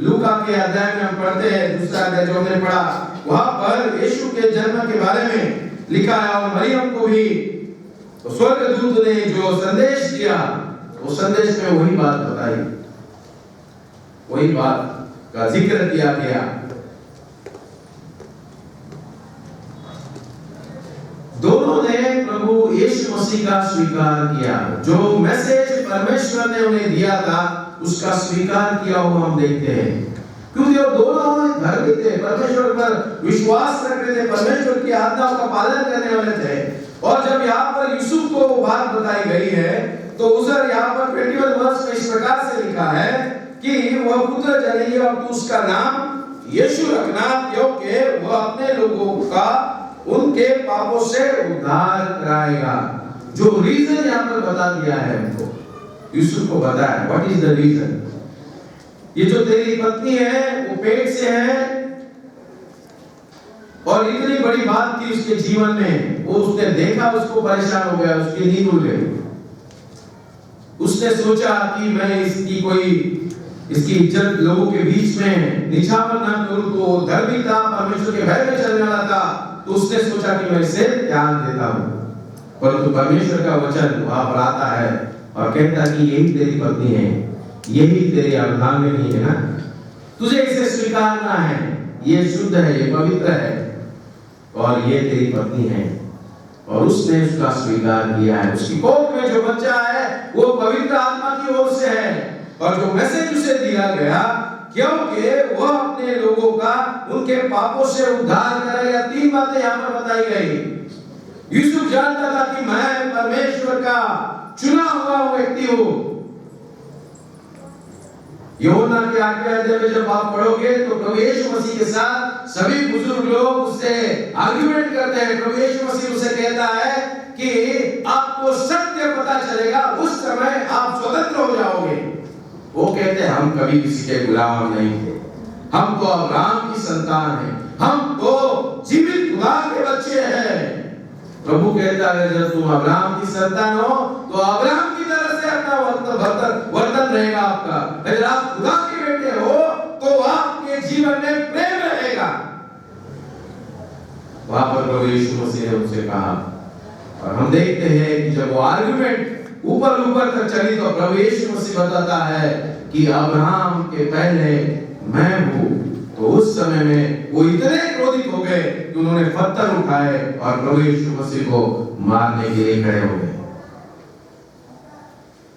लूका के अध्याय में हम पढ़ते हैं, दूसरा अध्याय जो हमने पढ़ा, वहां पर यीशु के जन्म के बारे में लिखा है। और मरियम को भी स्वर्गदूत ने जो संदेश दिया, उस संदेश में वही बात बताई, वही बात का जिक्र किया गया। दोनों ने प्रभु यीशु मसीह का स्वीकार किया। जो मैसेज परमेश्वर ने उन्हें दिया था उसका स्वीकार किया हुआ हम देखते हैं। क्योंकि वो दोनों धर्मी थे, परमेश्वर पर विश्वास रखते थे, परमेश्वर की आज्ञाओं का पालन करने वाले थे। और जब यहाँ पर यूसुफ को वो बात बताई गई है, तो उधर यहाँ पर 21 वर्ष में इस प्रकार से लिखा है कि वह पुत्र जनेगी और तू उसका नाम यीशु रखना, क्योंकि वह अपने लोगों का उनके पापों से उद्धार कराएगा। जो रीजन यहाँ पर बता दिया है उनको, यूसुफ को बताया व्हाट इज द रीजन। ये जो तेरी पत्नी है वो पेट से है, और इतनी बड़ी बात थी उसके जीवन में, वो उसने देखा, उसको परेशान हो गया, उसकी नींद उड़ गई। उसने सोचा कि मैं इसकी कोई इसकी इज्जत लोगों के बीच में निछावर न करूं, तो धर्मी था, परमेश्वर के भय में चलने वाला था, तो उसने सोचा कि मैं इसे त्याग देता हूं। परंतु परमेश्वर का वचन वहां पर आता है और कहता कि यही तेरी पत्नी है, यही तेरी अर्धांगिनी है ना, तुझे इसे स्वीकारना है, ये शुद्ध है, ये पवित्र है और ये तेरी पत्नी है। और उसने उसका स्वीकार किया है। उसकी कोख में जो बच्चा है वो पवित्र आत्मा की ओर से है। और जो मैसेज उसे दिया गया, क्योंकि वह अपने लोगों का उनके पापों से उद्धार करेगा। 3 बातें यहाँ पर बताई गई। यूसुफ जानता था कि मैं परमेश्वर का चुना हुआ व्यक्ति हूं। यूहन्ना के 8वें अध्याय में जब आप पढ़ोगे तो प्रभु यीशु मसीह के साथ सभी बुजुर्ग लोग उससे आर्गुमेंट करते हैं। प्रभु यीशु मसीह उसे कहता है कि आपको सत्य पता चलेगा, उस समय आप स्वतंत्र हो जाओगे। वो कहते हैं हम कभी किसी के गुलाम नहीं थे, हम तो अब्राहम की संतान हैं, हम तो जीवित खुदा के बच्चे हैं। प्रभु कहता है जब तुम अब्राहम की संतान हो तो अब्राहम की तरह से अपना वर्तन रहेगा आपका। अगर आप खुदा के बेटे हो तो आपके जीवन में प्रेम रहेगा। वहां पर प्रभु यीशु मसीह ने उनसे कहा, और हम देखते हैं कि जब वो आर्गुमेंट ऊपर तक चली तो प्रभु यीशु मसीह बताता है कि अब्राहम के पहले मैं हूं। तो उस समय में वो इतने क्रोधित हो गए कि उन्होंने पत्थर उठाए और प्रभु यीशु मसीह को मारने के लिए खड़े हो गए।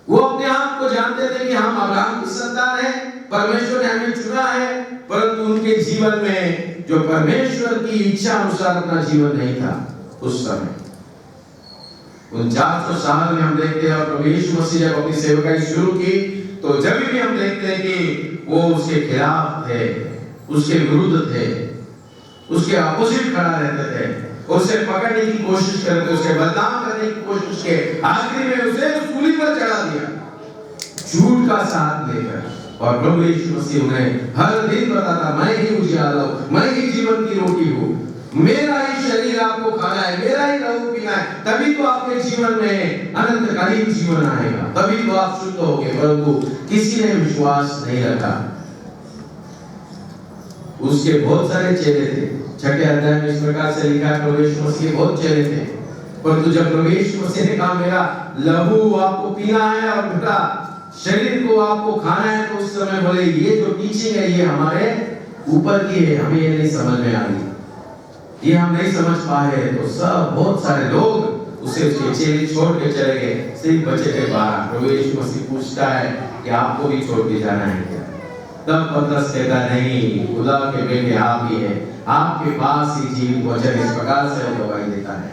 वो अपने आप को जानते थे कि हम अब्राहम की संतान हैं, परमेश्वर ने हमें चुना है, परंतु उनके जीवन में जो परमेश्वर की इच्छा अनुसार अपना जीवन नहीं था। उस समय 49 साल में हम देखते हैं और प्रभु यीशु मसीह जब अपनी सेवकाई शुरू की तो जब भी हम देखते हैं कि वो उसके खिलाफ थे, उसके विरुद्ध थे, उसके अपोजिट खड़ा रहते थे, उसे पकड़ने की कोशिश करते, उसे बदनाम करने की कोशिश के, आखिरी में उसे सूली पर चढ़ा दिया झूठ का साथ लेकर। और प्रभु यीशु मसीह उन्हें हर दिन बताता, मैं ही उजियाला हूं, मैं ही जीवन की रोटी हूं, मेरा ही शरीर आपको खाना है, मेरा ही लहू पीना है, तभी तो आपके जीवन में अनंतकालीन जीवन आएगा, तभी तो आप शुद्ध होगे। परंतु किसी ने विश्वास नहीं रखा। उसके बहुत सारे चेले थे। 6ठे अध्याय में इस प्रकार से लिखा है, प्रभु यीशु मसीह के बहुत चेले थे, परंतु जब प्रभु यीशु मसीह ने कहा मेरा लहू आपको पीना है और मेरा शरीर को आपको खाना है, तो उस समय बोले ये जो टीचिंग है ये हमारे ऊपर की है, हमें ये नहीं समझ में आ रही, ये हम नहीं समझ पा रहे। तो सब बहुत सारे लोग उसे उसके चेले छोड़ के चले गए, सिर्फ बचे थे 12। प्रभु यीशु मसीह पूछता है कि आपको भी छोड़ के जाना है क्या? तब पतरस कहता नहीं, खुदा के बेटे आप ही हैं, आपके पास ही जीवित वचन। इस प्रकार से वो गवाही देता है।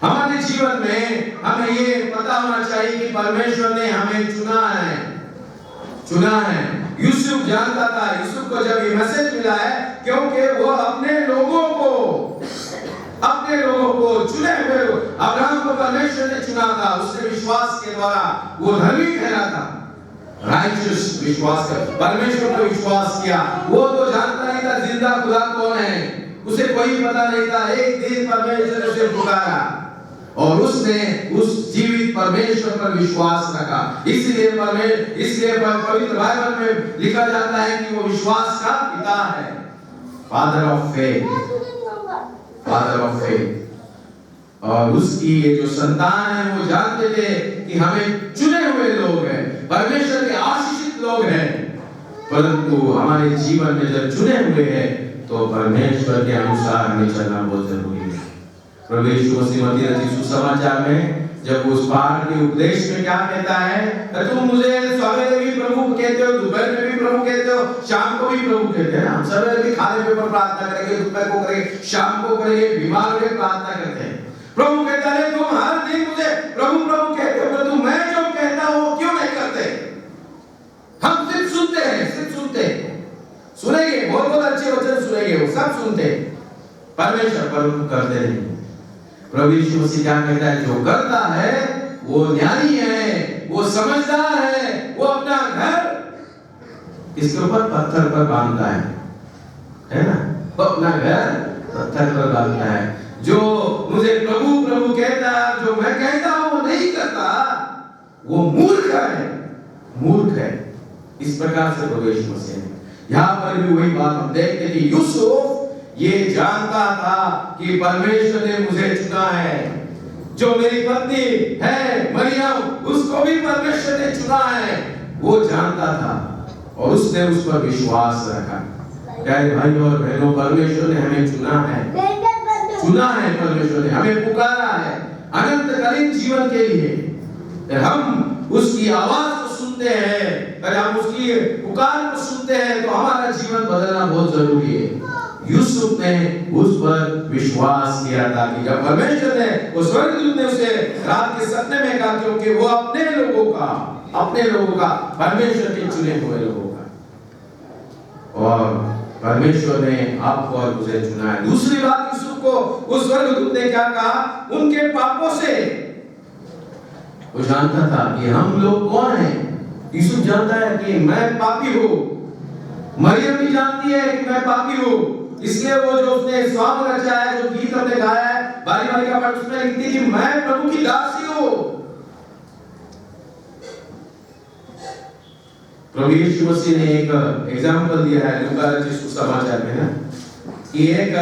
हमारे जीवन में हमें ये पता होना चाहिए कि परमेश्वर ने हमें चुना है। यूसुफ जानता था, यूसुफ को जब ये मैसेज मिला है, क्योंकि वो अपने लोगों को चुने हुए, अब्राहम को परमेश्वर ने चुना था, उसने विश्वास के द्वारा वो धर्मी ठहरा था, राइचस विश्वास कर परमेश्वर को विश्वास किया। वो तो जानता नहीं था जिंदा खुदा कौन है, उसे कोई पता नहीं था। एक दिन परमेश्वर ने उसे पुकारा और उसने उस जीवित परमेश्वर पर विश्वास रखा। इसलिए पवित्र बाइबल में लिखा जाता है कि वो विश्वास का पिता है, फादर ऑफ फेथ। और उसकी ये जो संतान है वो जानते थे कि हमें चुने हुए लोग हैं, परमेश्वर के आशीषित लोग हैं, परंतु हमारे जीवन में जब चुने हुए हैं तो परमेश्वर के अनुसार हमें चलना बहुत जरूरी है। प्रभु यीशु मसीह मत्ती रचित सुसमाचार में जब उस पहाड़ के उपदेश में क्या कहता है, तुम मुझे सवेरे भी प्रभु कहते हो, दोपहर में भी प्रभु कहते हो, शाम को भी प्रभु कहते हैं। हम सवेरे भी खाने पे पर प्रार्थना करेंगे, दोपहर को करेंगे, शाम को करेंगे, बीमार होकर प्रार्थना करते हैं। प्रभु कहता है तुम हर दिन मुझे प्रभु प्रभु कहते हो, परंतु मैं जो कहता हूं वो क्यों नहीं करते? हम सिर्फ सुनते हैं, सुनेंगे, बहुत अच्छे वचन सुनेंगे, वो सब सुनते, परमेश्वर परंतु करते नहीं। प्रभु यीशु मसीह क्या कहता है, जो करता है वो ज्ञानी है, वो समझदार है, वो अपना घर इसके ऊपर पत्थर पर बांधता है ना, वो अपना घर पत्थर पर बांधता है। जो मुझे प्रभु प्रभु कहता है, जो मैं कहता हूं वो नहीं करता, वो मूर्ख है। इस प्रकार से प्रभु यीशु मसीह ने यहाँ पर भी वही बात हम देखते कि यूसुफ ये जानता था कि परमेश्वर ने मुझे चुना है। जो मेरी पत्नी है मरियम, उसको भी परमेश्वर ने चुना है, वो जानता था और उसने उस पर विश्वास रखा। प्यारे भाई और बहनों, परमेश्वर ने हमें चुना है परमेश्वर ने हमें पुकारा है अनंतकालीन जीवन के लिए। हम उसकी आवाज को सुनते हैं, अगर हम उसकी पुकार को सुनते हैं तो हमारा जीवन बदलना बहुत जरूरी है। यूसुफ ने उस पर विश्वास किया था कि जब परमेश्वर ने, वो स्वर्गदूत ने उसे रात के सपने में कहा, क्योंकि वो अपने लोगों का परमेश्वर के चुने हुए लोगों का, और परमेश्वर ने आपको और मुझे चुना है। दूसरी बात, यूसुफ को उस स्वर्गदूत ने क्या कहा, उनके पापों से वो जानता था कि हम लोग कौन हैं। यूसुफ जानता है कि मैं पापी हूँ, मरियम भी जानती है कि मैं पापी हूँ, इसलिए वो जो उसने स्वाम रचा है, जो गीत हमने गाया है बारी बारी का पाठ, उसमें लिखती कि मैं प्रभु की दासी हूँ। प्रभु यीशु मसीह ने एक एग्जाम्पल दिया है लूका रचित सुसमाचार में ना, कि एक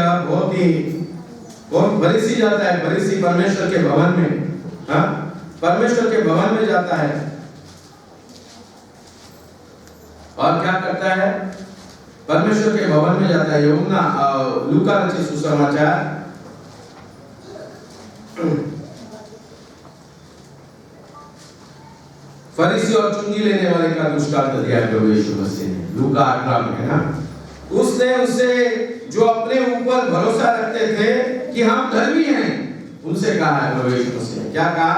बहुत फरीसी जाता है, फरीसी परमेश्वर के भवन में, हाँ परमेश्वर के भवन में जाता है और क्या करता है, परमेश्वर के भवन में जाता है। यूहन्ना लूका रचित सुसमाचार फरीसी और चुंगी लेने वाले का दृष्टांत दिया प्रभु यीशु मसीह ने लूका 18 में ना। उसने उसे जो अपने ऊपर भरोसा रखते थे कि हम धर्मी हैं, उनसे कहा है प्रभु यीशु मसीह ने, क्या कहा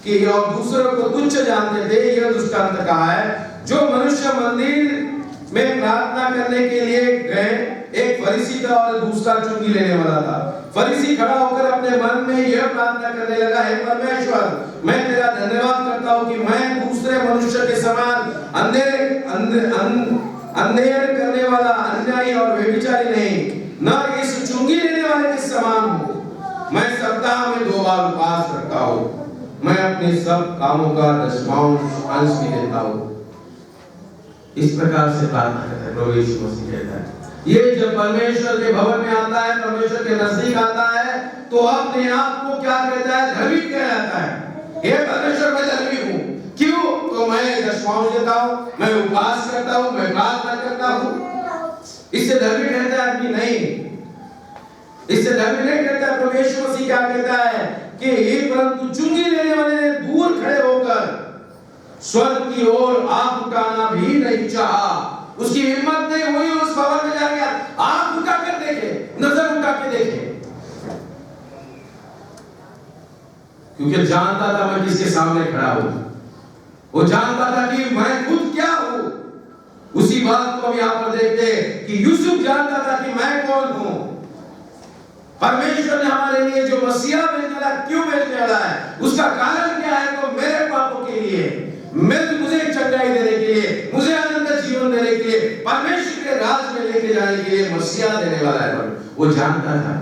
कि और दूसरों को तुच्छ जानते थे, यह दृष्टांत कहा है, जो मनुष्य मंदिर में प्रार्थना करने के लिए गए, एक फरीसी था और दूसरा चुंगी लेने वाला था। फरीसी खड़ा होकर अपने मन में यह प्रार्थना करने लगा, हे परमेश्वर, मैं तेरा धन्यवाद करता हूँ कि मैं दूसरे मनुष्य के समान अंधेर करने वाला, अन्यायी और व्यभिचारी नहीं, न इस चुंगी लेने वाले के समान हूँ। मैं सप्ताह में 2 बार उपवास रखता हूँ, मैं अपने सब कामों का 10वां अंश भी देता हूँ। इस प्रकार से प्रार्थना करता है प्रभु यीशु मसीह कहता है। ये जब परमेश्वर के भवन में आता है, परमेश्वर के नजदीक आता है, तो अपने आप को क्या कहता है, धर्मी कहलाता है। हे परमेश्वर, मैं धर्मी हूँ। क्यों? तो मैं 10वां देता हूँ, मैं उपवास करता हूँ, मैं प्रार्थना करता हूँ। इससे धर्मी कहता है आदमी नहीं, इससे धर्मी नहीं कहता। प्रभु यीशु मसीह क्या कहता है कि हे परंतु चुंगी लेने वाले ने दूर खड़े होकर स्वर्ग की ओर आंख उठाना भी नहीं चाहा। उसकी हिम्मत नहीं हुई उस भवन में जाके आंख उठा कर देखे, नजर उठा के देखे, क्योंकि जानता था मैं किसके सामने खड़ा हूं। वो जानता था कि मैं खुद क्या हूं। उसी बात को हम यहां पर देखते हैं कि यूसुफ जानता था कि मैं कौन हूं। परमेश्वर ने हमारे लिए जो मसीहा भेजने वाला, क्यों भेजने वाला है, उसका कारण क्या है, तो मेरे पापों के लिए, मुझे चंगाई देने के लिए, मुझे अनंत जीवन देने के लिए, परमेश्वर के राज में लेके जाने के लिए मसीहा देने वाला है। वो जानता था।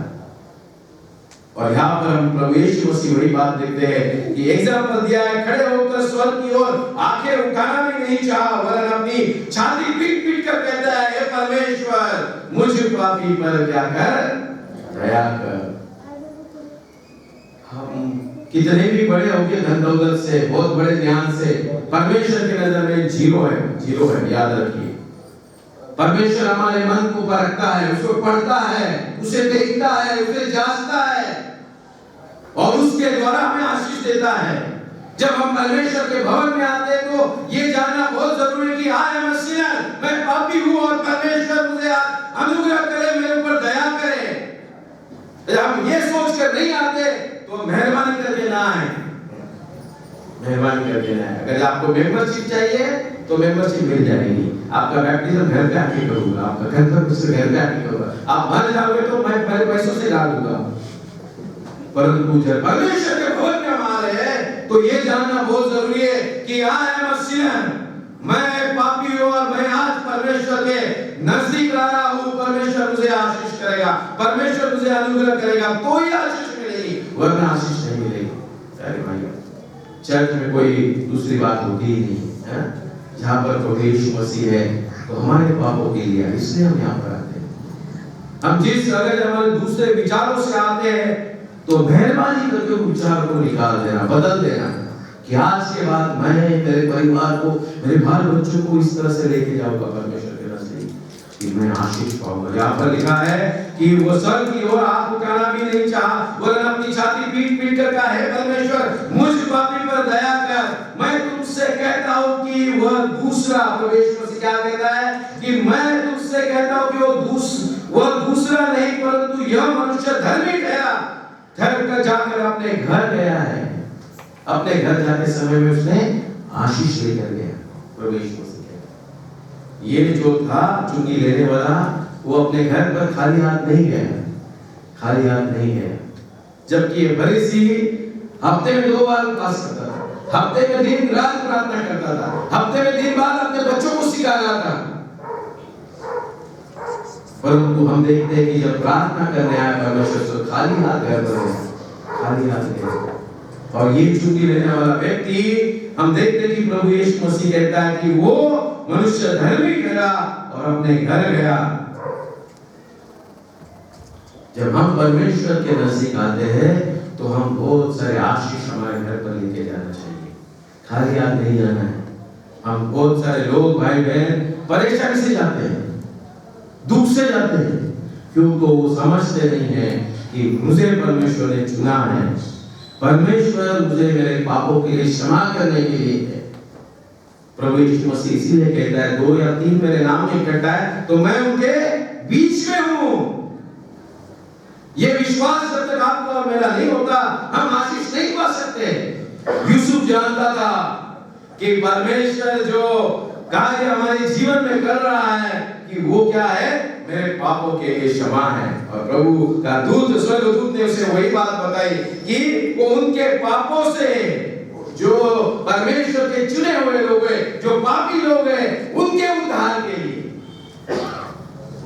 और यहाँ पर हम प्रभु यीशु मसीह वही बात देखते हैं कि एग्जाम्पल दिया है, खड़े होकर स्वर्ग की ओर आंखें उठाना भी नहीं चाहा, वरन अपनी छाती पीट पीट कर कहता है, हे परमेश्वर, मुझ पापी पर क्या कर, दया कर। हम कितने भी बड़े हो गए धन दौलत से, बहुत बड़े ज्ञान से, परमेश्वर की नजर में जीरो है, याद रखिए। परमेश्वर हमारे मन को परखता है, उसको पढ़ता है, उसे देखता है, उसे जांचता है और उसके द्वारा हमें आशीष देता है। जब हम परमेश्वर के भवन में आते हैं तो ये जानना बहुत जरूरी है कि आई एम अ सिनर, मैं पापी हूँ और परमेश्वर मुझे अनुग्रह करे, मेरे ऊपर दया करे। हम ये सोच कर नहीं आते तो मेहरबानी करके ना आए, मेहरबानी करके ना आए। अगर आपको मेंबरशिप चाहिए तो मेंबरशिप मिल जाएगी। आपका बैप्टिज्म घर पे आके करूंगा, आपका घर पर कुछ घर पे आके करूंगा। आप मर जाओगे तो मैं मेरे पैसों से डालूंगा। परंतु जब परमेश्वर के भवन में हमारे हैं तो ये जानना बहुत जरूरी है कि आई एम अ सिनर, मैं पापी हूँ और मैं आज परमेश्वर के नजदीक आ रहा हूँ। परमेश्वर मुझे आशीष करेगा, परमेश्वर मुझे अनुग्रह करेगा, तो ही आशीष मिलेगी, वरना आशीष नहीं मिलेगी। अरे भाई, चर्च में कोई दूसरी बात होती ही नहीं है। जहाँ पर प्रभु यीशु मसीह है तो हमारे पापों के लिए इसलिए हम यहाँ पर आते हैं। हम जिस अगर हमारे दूसरे विचारों से आते हैं तो मेहरबानी करके उन विचारों को निकाल देना, बदल देना कि आज के बाद मैं मेरे परिवार को, मेरे बाल बच्चों को इस तरह से लेके जाऊंगा परमेश्वर के नजदीक कि मैं आशीष पाऊंगा। यहाँ पर लिखा है कि वो स्वर्ग की ओर हाथ उठाना भी नहीं चाहा, वरन अपनी छाती पीट पीट कर कहा, हे परमेश्वर मुझ पापी पर दया कर, मैं तुमसे कहता हूँ कि वह दूसरा, परमेश्वर से क्या कहता है कि मैं तुमसे कहता हूँ कि वह दूसरा नहीं परंतु यह मनुष्य धर्मी ठहरा, ठहर कर जाकर अपने घर गया है। अपने घर जाते समय में उसने आशीष लेकर गया। परमेश्वर से कहता, ये जो था चुंगी लेने वाला वो अपने घर पर खाली हाथ नहीं गया, खाली हाथ नहीं गया। जबकि ये फरीसी हफ्ते में 2 बार उपवास करता था, हफ्ते में दिन रात प्रार्थना करता था, हफ्ते में 3 बार अपने बच्चों को सिखाया था। परंतु हम देखते हैं कि जब प्रार्थना करने आया परमेश्वर से खाली हाथ घर पर गया, खाली हाथ गया। और ये चुंगी लेने वाला व्यक्ति हम देखते हैं कि प्रभु यीशु मसीह कहता है कि वो मनुष्य धर्मी ठहरा और अपने घर गया। जब हम परमेश्वर के नजदीक आते हैं तो हम बहुत सारे आशीष हमारे घर पर लेके जाना चाहिए, खाली हाथ नहीं जाना है। हम बहुत सारे लोग भाई बहन परेशानी से जाते हैं, दुख से जाते हैं, क्योंकि वो समझते नहीं है कि मुझे परमेश्वर ने चुना है, परमेश्वर मुझे मेरे पापों के लिए क्षमा करने के लिए है। प्रभु यीशु मसीह इसीलिए कहता है 2 या 3 मेरे नाम में इकट्ठा है तो मैं उनके बीच में हूं। ये विश्वास जब तक आपका और मेरा नहीं होता हम आशीष नहीं पा सकते। यूसुफ जानता था कि परमेश्वर जो कार्य हमारे जीवन में कर रहा है कि वो क्या है, मेरे पापों के लिए क्षमा है। और प्रभु का दूत, स्वर्गदूत ने उसे वही बात बताई कि वो उनके पापों से, जो परमेश्वर के चुने हुए लोग हैं, जो पापी लोग हैं, उनके उद्धार के लिए,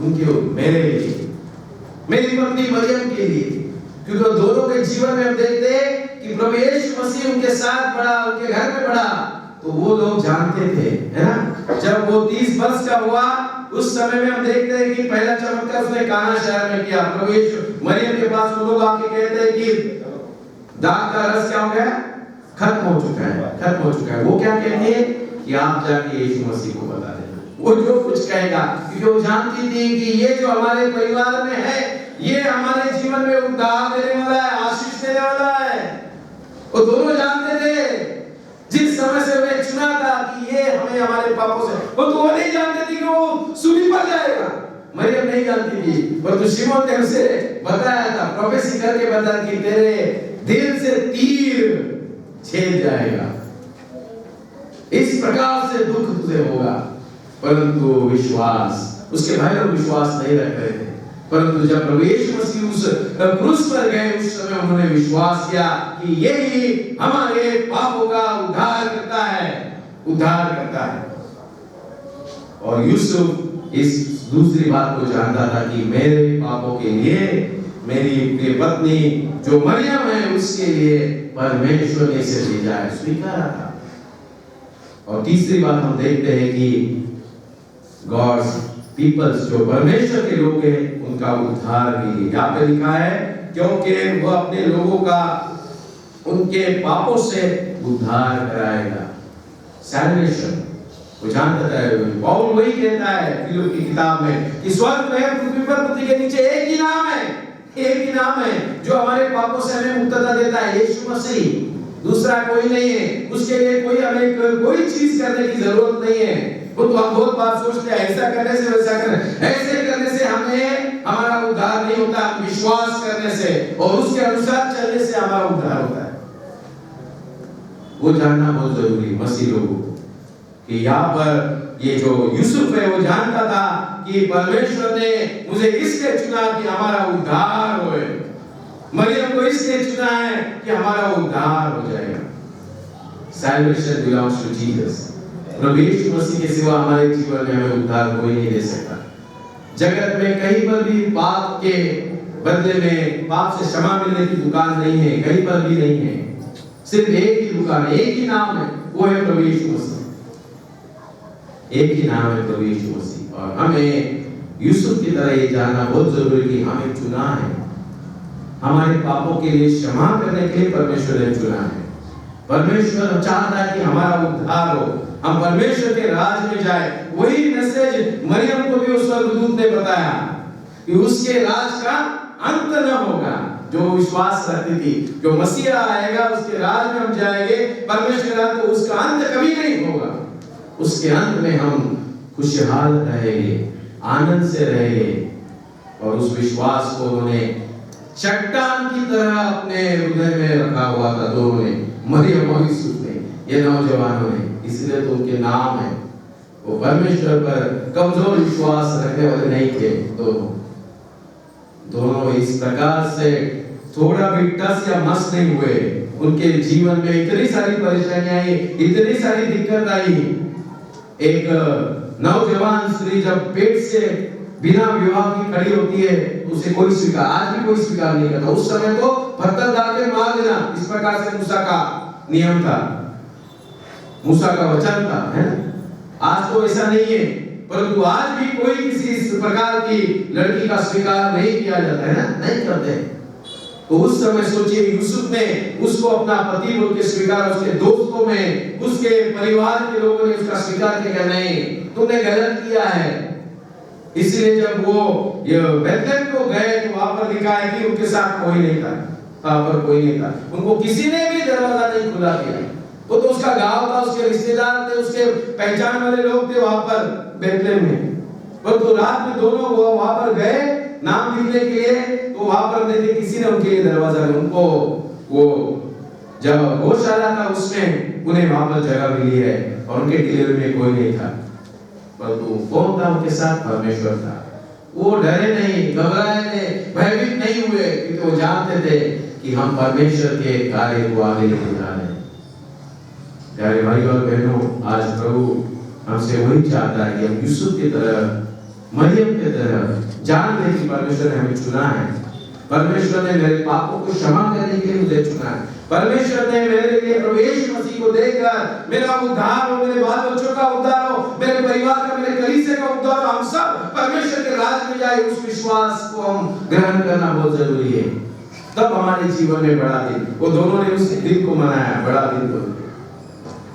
उनके मेरे लिए, मेरी पत्नी मरियम के लिए, क्योंकि दोनों के जीवन में हम देखते हैं कि प्रभु यीशु मसीह उनके साथ पड़ा, उनके घर में पड़ा, तो वो लोग जानते थे, है ना। जब वो 30 वर्ष का हुआ उस समय में हम देखते हैं कि पहला चमत्कार उसने काना शहर में किया। प्रभु यीशु मरियम के पास वो लोग आके कहते हैं कि दाग का रस क्या हो गया, खत्म हो चुका है, खत्म हो चुका है। वो क्या कहती है कि आप जाके यीशु मसीह को बता देना, वो जो कुछ कहेगा, क्योंकि वो जानती थी कि ये जो हमारे परिवार में है ये हमारे जीवन में उद्धार देने वाला है, आशीष देने वाला है। वो दोनों जानते थे जिस समय से उन्हें चुना था कि ये हमें हमारे पापों से, वो तो नहीं जानते थे कि वो सूली पर जाएगा। मरियम नहीं जानती थी, परंतु शिमोन ने उसे बताया था, प्रोफेसी करके बताया कि तेरे दिल से तीर छेद जाएगा, इस प्रकार से दुख तुझे होगा। परंतु विश्वास, उसके भाई लोग विश्वास नहीं रख रहे थे, परंतु जब प्रभु यीशु मसीह उस क्रूस पर गए उस समय उन्होंने विश्वास किया कि यही हमारे पापों का उद्धार करता है, उद्धार करता है। और यूसुफ इस दूसरी बात को जानता था कि मेरे पापों के लिए, मेरी प्रिय पत्नी जो मरियम है उसके लिए परमेश्वर ने इसे भेजा है, स्वीकारा था। और तीसरी बात हम देखते हैं कि गॉड्स पीपल्स, जो परमेश्वर के लोग हैं, उनका उद्धार भी यहाँ पे लिखा है, क्योंकि वह अपने लोगों का उनके पापों से उद्धार कराएगा। सैल्वेशन वो जानता है, पौल वही कहता है फिलिप्पी की किताब में कि स्वर्ग में पृथ्वी पर पृथ्वी के नीचे एक ही नाम है, एक ही नाम है जो हमारे पापों से हमें मुक्तता देता है, यीशु मसीह। दूसरा कोई नहीं है, उसके लिए कोई हमें कोई चीज करने की जरूरत नहीं है। वो तो हम बहुत बार सोचते हैं ऐसा करने से वैसा करने, ऐसे करने से हमें हमारा उद्धार नहीं होता, विश्वास करने से और उसके अनुसार चलने से हमारा उद्धार होता है। वो जानना बहुत जरूरी मसीह लोगों को कि यहाँ पर ये जो यूसुफ है वो जानता था कि परमेश्वर ने मुझे इसलिए चुना कि हमारा उद्धार होए, मरियम को इसलिए चुना है कि हमारा उद्धार हो जाएगा। Salvation belongs to Jesus। प्रभु यीशु मसीह के सिवा हमारे जीवन में हमें उद्धार कोई नहीं दे सकता। जगत में कहीं पर भी पाप के बदले में पाप से क्षमा मिलने की दुकान नहीं है, कहीं पर भी नहीं है। सिर्फ एक ही दुकान है, एक ही नाम है, वो है प्रभु यीशु मसीह। एक ही नाम है प्रभु यीशु मसीह। और हमें यूसुफ की तरह ये जानना बहुत जरूरी कि हमें चुना है, हमारे पापों के लिए क्षमा करने के लिए परमेश्वर ने चुना है। परमेश्वर चाहता है कि हमारा उद्धार हो, हम परमेश्वर के राज में जाए। वही मैसेज मरियम को भी उस स्वर्गदूत ने बताया कि उसके राज का अंत न होगा। जो विश्वास रखती थी जो मसीहा आएगा उसके राज में हम जाएंगे, परमेश्वर का, तो उसका अंत कभी नहीं होगा। उसके अंत में हम खुशहाल रहेंगे, आनंद से रहेंगे। और उस विश्वास को उन्होंने चट्टान की तरह अपने हृदय में रखा हुआ था दोनों ने, मरियम और यूसुफ ने, ये नौजवानों ने। इसलिए तो उनके नाम है। वो परमेश्वर पर कमजोर विश्वास रखने वाले नहीं थे दोनों इस प्रकार से थोड़ा भी टस या मस नहीं हुए। उनके जीवन में इतनी सारी परेशानियां आई, इतनी सारी दिक्कत आई। एक नौजवान स्त्री जब पेट से बिना विवाह की खड़ी होती है, उसे कोई स्वीकार, आज भी कोई स्वीकार नहीं करता। उस समय तो पत्थर डाल के मार देना, इस प्रकार से मूसा का नियम था, मूसा का वचन था, है ना? आज तो ऐसा नहीं है, परंतु आज भी कोई किसी इस प्रकार की लड़की का स्वीकार नहीं किया जाता है ना, नहीं करते। तो उस समय सोचिए यूसुफ ने उसको अपना पति बोल के स्वीकार, उसके दोस्तों में, उसके परिवार के लोगों ने उसका स्वीकार किया, नहीं तुमने गलत किया है। इसलिए जब वो बेथलेहम को गए तो वहां पर लिखा है कि उनके साथ कोई नहीं था, वहां पर कोई नहीं था, उनको किसी ने भी दरवाजा नहीं खुला दिया। वो तो उसका गांव था, उसके रिश्तेदार थे, उसके पहचान वाले लोग थे वहां पर बेथलेहम में। तो रात में दोनों वो वहां पर गए नाम लिखने के लिए, तो वहां पर देखे किसी ने उनके लिए दरवाजा, उनको वो जब गौशाला था उसमें उन्हें वहां पर जगह मिली है और उनके डिलीवरी में कोई नहीं था। परंतु कौन था उनके साथ? परमेश्वर था। वो डरे नहीं, घबराए नहीं, भयभीत नहीं हुए, क्योंकि वो जानते थे कि हम परमेश्वर के कार्य को आगे लेके जा रहे हैं। प्यारे भाई और बहनों, आज प्रभु हमसे वही चाहता है कि हम यूसुफ की तरह, मरियम की तरह जान लें कि परमेश्वर ने हमें चुना है। परमेश्वर ने मेरे पापों को क्षमा करने के लिए मुझे चुना है। परमेश्वर ने मेरे लिए प्रभु यीशु मसीह को देकर मेरा उद्धार हो, मेरे बाल बच्चों का उद्धार हो, मेरे परिवार का, मेरे कलीसिया का उद्धार हो। हम सब परमेश्वर के राज में जाए, उस विश्वास को हम ग्रहण करना बहुत जरूरी है। तब हमारे जीवन में बड़ा दिन, वो दोनों ने उस दिन को मनाया, बड़ा दिन को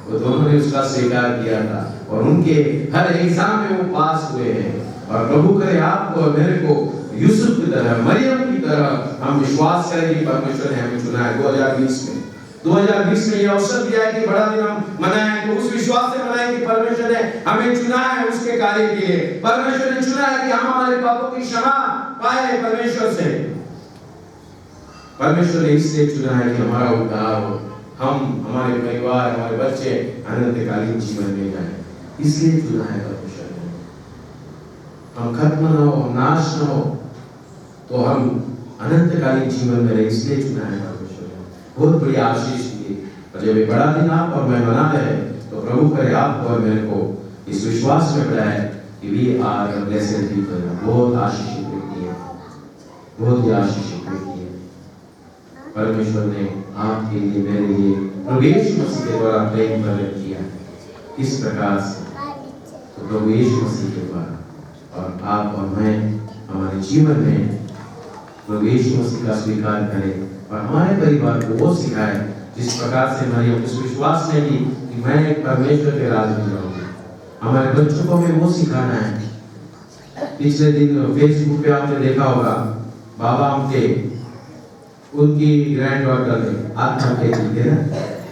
वो दोनों ने उसका स्वीकार किया था और उनके हर एग्जाम में वो पास हुए हैं। और प्रभु करे आपको और मेरे को यूसुफ की तरह, मरियम की तरह हम विश्वास करें कि परमेश्वर ने हमें चुना है। 2020 में ये अवसर दिया है कि बड़ा दिन हम मनाएं, तो उस विश्वास से मनाएं कि परमेश्वर ने हमें चुना है उसके कार्य के लिए। परमेश्वर ने चुना है कि हम हमारे पापों की क्षमा पाए परमेश्वर से। परमेश्वर ने इसलिए चुना है कि हमारा उद्धार हो, हम, हमारे परिवार, हमारे बच्चे अनंतकालीन जीवन में जाएं। इसलिए चुना है परमेश्वर ने। हम खत्म न हो, हम नाश न हो, तो हम अनंतकालीन जीवन में रहे, इसलिए चुना है परमेश्वर ने। बहुत बड़ी आशीष दी। और जब ये बड़ा दिन आप और मैं मना रहे, तो प्रभु करे आपको और मेरे को इस विश्वास में बढ़ाए कि we are the blessed people. बहुत आशीषित व्यक्ति है, बहुत ही आशीषित व्यक्ति है। परमेश्वर ने आपके लिए, मेरे लिए प्रभु यीशु मसीह के द्वारा प्रेम प्रकट किया इस प्रकार से। तो प्रभु यीशु मसीह के द्वारा और आप और मैं हमारे जीवन में प्रभु यीशु मसीह का स्वीकार करें और हमारे परिवार को वो सिखाए जिस प्रकार से मरियम उस विश्वास में की कि मैं परमेश्वर के राज में जाऊंगी। हमारे बच्चों को हमें वो सिखाना है। पिछले दिन फेसबुक पे आपने देखा होगा, बाबा उनके, उनकी ग्रैंड डॉटर ने आत्महत्या की थी ना,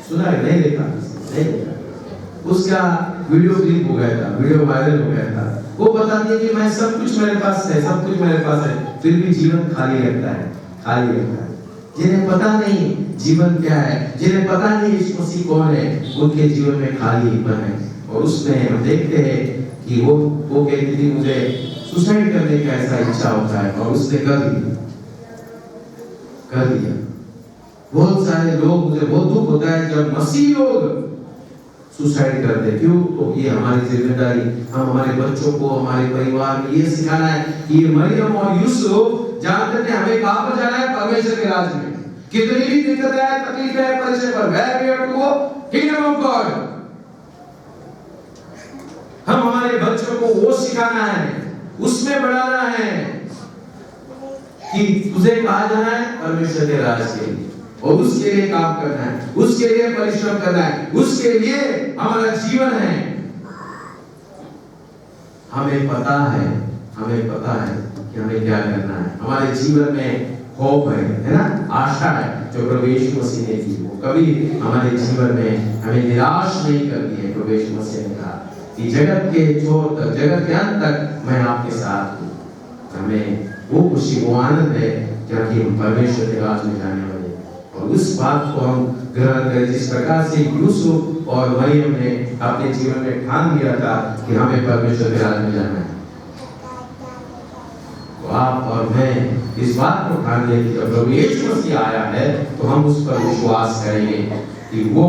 सुना है? नहीं देखा? नहीं देखा। उसका वीडियो क्लिप हो गया था, वीडियो वायरल हो गया था। वो बताती है कि मैं सब कुछ मेरे पास है, सब कुछ मेरे पास है, फिर भी जीवन खाली लगता है, खाली लगता है। जिन्हें पता नहीं जीवन क्या है, जिन्हें पता नहीं यीशु मसीह कौन है, उनके जीवन में खालीपन है। और उसमें हम देखते हैं कि वो कहती थी मुझे सुसाइड करने का ऐसा इच्छा होता है, और उसने कर दिया। बहुत सारे लोग, मुझे बहुत दुख होता है जब मसीह लोग सुसाइड करते। क्यों? तो ये हमारी जिम्मेदारी, हम हमारे बच्चों को, हमारे परिवार में ये सिखाना है कि मरियम और यूसुफ जानते थे हमें कहां पर जाना है, परमेश्वर के राज में। कितनी भी दिक्कतें आए, तकलीफें आए, परेशानी पर where we have to go, kingdom of God। हम हमारे बच्चों को वो सिखाना है, उसमें बढ़ाना है कि तुझे कहा जाना है परमेश्वर के राज के लिए, और उसके लिए काम करना है, उसके लिए परिश्रम करना है, उसके लिए हमारा जीवन है। हमें पता है कि हमें क्या करना है। हमारे जीवन में होप है ना, आशा है जो प्रभु यीशु मसीह ने दी, वो कभी हमारे जीवन में हमें निराश नहीं करती है। प्रभु यीशु मसीह ने कहा कि जगत के छोर तक, जगत के अंत तक मैं आपके साथ हूँ। हमें वो खुशी, वो आनंद है कि हम परमेश्वर के राज में जाने वाले, और उस बात को हम ग्रहण करें जिस प्रकार से यूसुफ और मरियम ने अपने जीवन में ठान लिया था कि हमें परमेश्वर के राज में जाना है। तो आप और मैं इस बात को ठान लें कि जब प्रभु यीशु मसीह आया है तो हम उस पर विश्वास करेंगे कि वो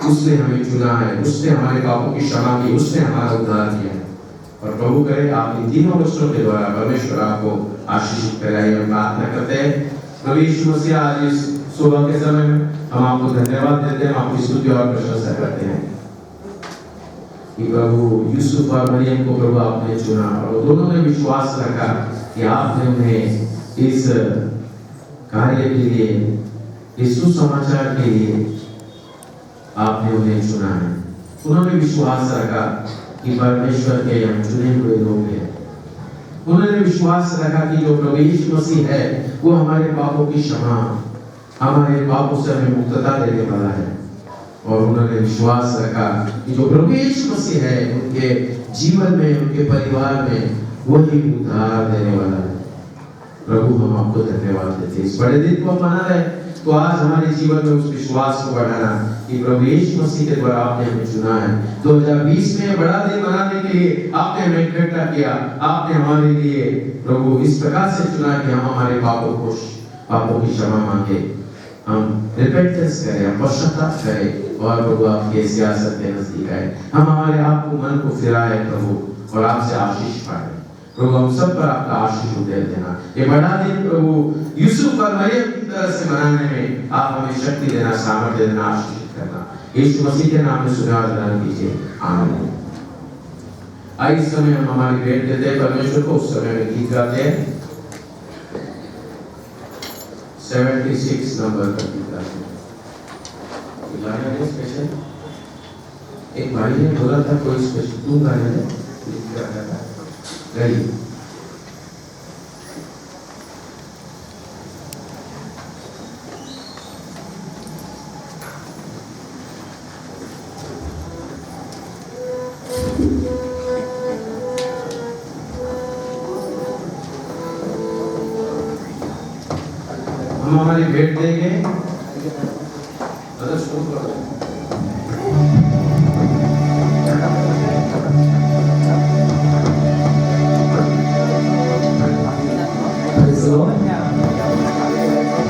उसने हमें चुना है, उसने हमारे पापों की क्षमा की, उसने हमारा उद्धार किया है। और प्रभु करे आप इन तीनों वचनों के द्वारा परमेश्वर आपको आशीषित करे। हम प्रार्थना करते हैं प्रभु यीशु मसीह, आज इस सुबह के समय में हम आपको धन्यवाद देते हैं, आपकी स्तुति और प्रशंसा करते हैं कि प्रभु यूसुफ और मरियम को प्रभु आपने चुना, और दोनों ने विश्वास रखा कि आपने उन्हें इस कार्य के लिए, इस सुसमाचार के लिए आपने उन्हें चुना है। उन्होंने विश्वास रखा कि परमेश्वर के हम चुने हुए लोग हैं। उन्होंने विश्वास रखा कि जो प्रभु यीशु मसीह है वो हमारे पापों की क्षमा, हमारे पापों से हमें मुक्तता देने वाला है। और उन्होंने विश्वास रखा कि जो प्रभु यीशु मसीह है उनके जीवन में, उनके परिवार में वही उद्धार देने वाला है। प्रभु हम आपको धन्यवाद देते हैं इस बड़े दिन को मना रहे, तो आज हमारे जीवन में उस विश्वास को बढ़ाना कि प्रभु यीशु मसीह के द्वारा आपने हमें चुना है। 2020 में बड़ा दिन मनाने के लिए आपने हमें इकट्ठा किया, आपने हमारे लिए प्रभु इस प्रकार से चुना कि हम हमारे पापों की क्षमा मांगे, हम रिपेंटेंस करें, हम पश्चाताप करें, और प्रभु आपके सियासत के नजदीक आए, हम हमारे आप को मन को फिराए प्रभु, और आपसे आशीष पाए। प्रभु हम सब पर आपका आशीष उदय देना। ये बड़ा दिन प्रभु यूसुफ और मरियम की तरह से मनाने में आप हमें शक्ति देना, सामर्थ्य देना, आशीष करना। यीशु मसीह के नाम में सुना और ग्रहण कीजिए, आमीन। आज इस समय हम हमारी भेंट देते हैं परमेश्वर को। उस समय में गीत गाते हैं 76 नंबर का गीत गाते हैं। स्पेशल एक भाई ने बोला था कोई स्पेशल तू गाने दे, गीत गाता था गई। हम हमारी भेंट देंगे, शुरू करो।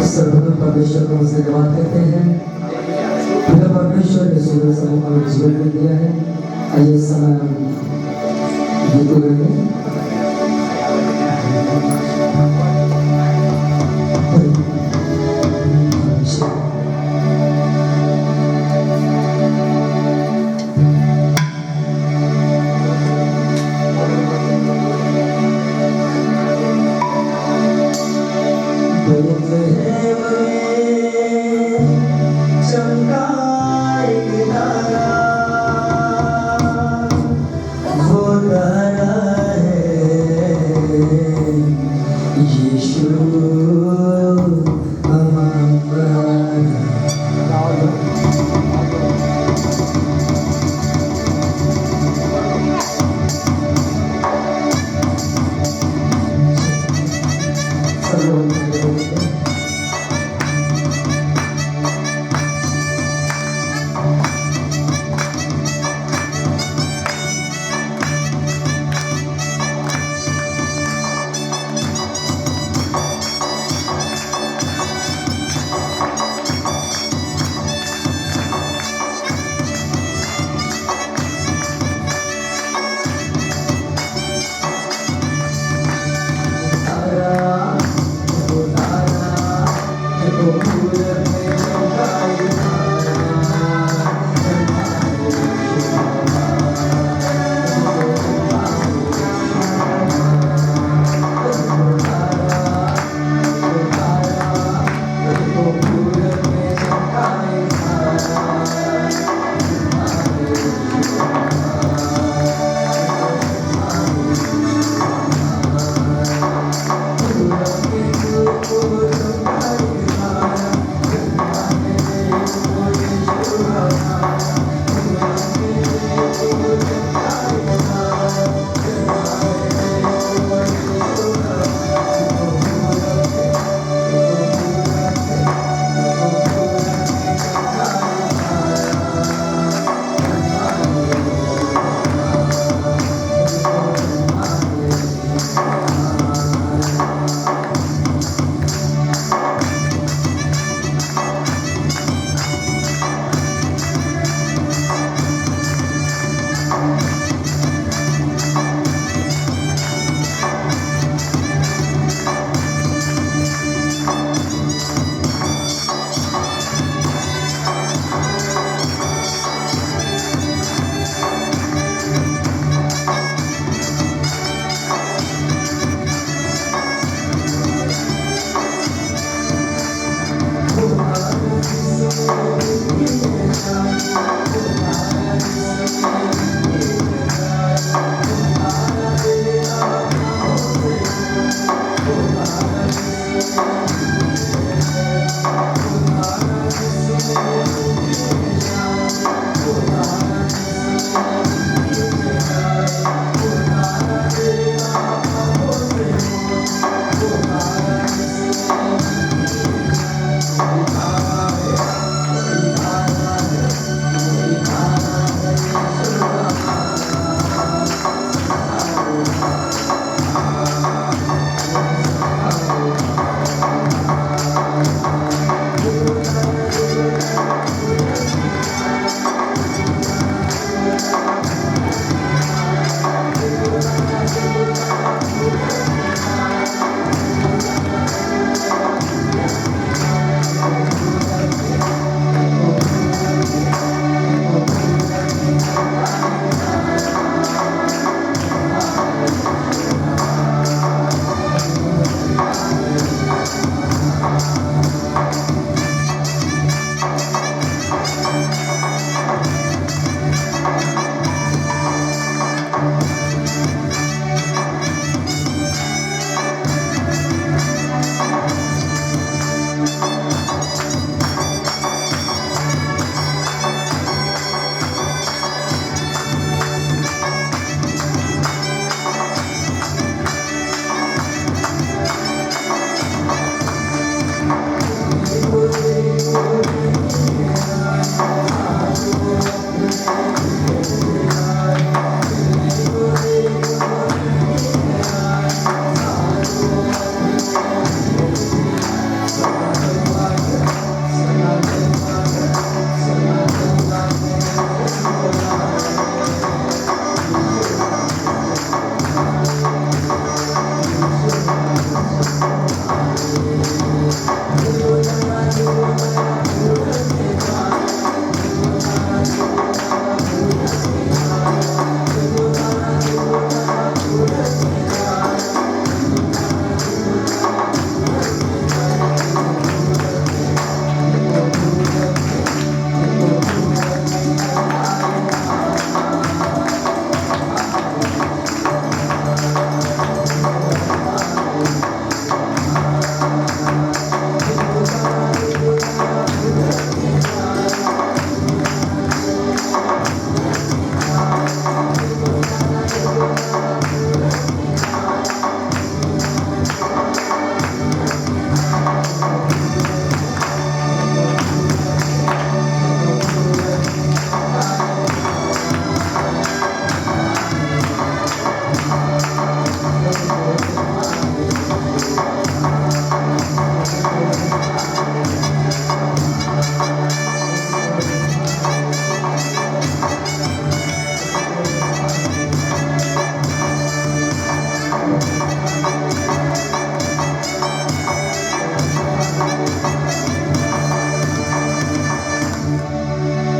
सर्वप्रथम परमेश्वर को हमसे धन्यवाद करते हैं। पिता परमेश्वर ने सुंदर समय हमें जीवन में दिया है। आइए इस समय हम गीत गाएंगे।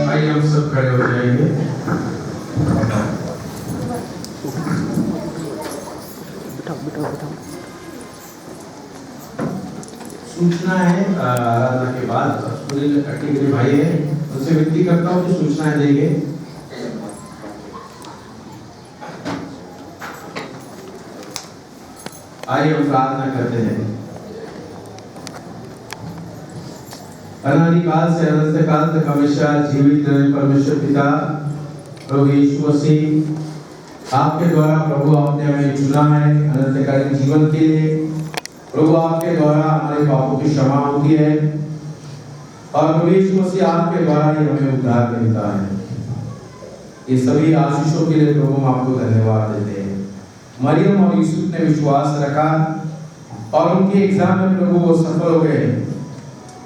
आइए हम सब खड़े हो जाएंगे। सूचना है आराधना के बाद पूरे कैटेगरी भाई है, उनसे विनती करता हूँ कि सूचनाएं देंगे। आइए हम प्रार्थना करते हैं। अनादिकाल से अनंत काल तक हमेशा जीवित रहे परमेश्वर पिता प्रभु यीशु मसीह, आपके द्वारा प्रभु आपने हमें चुना है अनंतकालीन जीवन के लिए। प्रभु आपके द्वारा हमारे पापों की क्षमा होती है और प्रभु यीशु मसीह आपके द्वारा ही हमें उद्धार मिलता है। ये सभी आशीषों के लिए प्रभु हम आपको धन्यवाद देते हैं। मरियम और यूसुफ ने विश्वास रखा और उनके एग्जाम में प्रभु वो सफल हो गए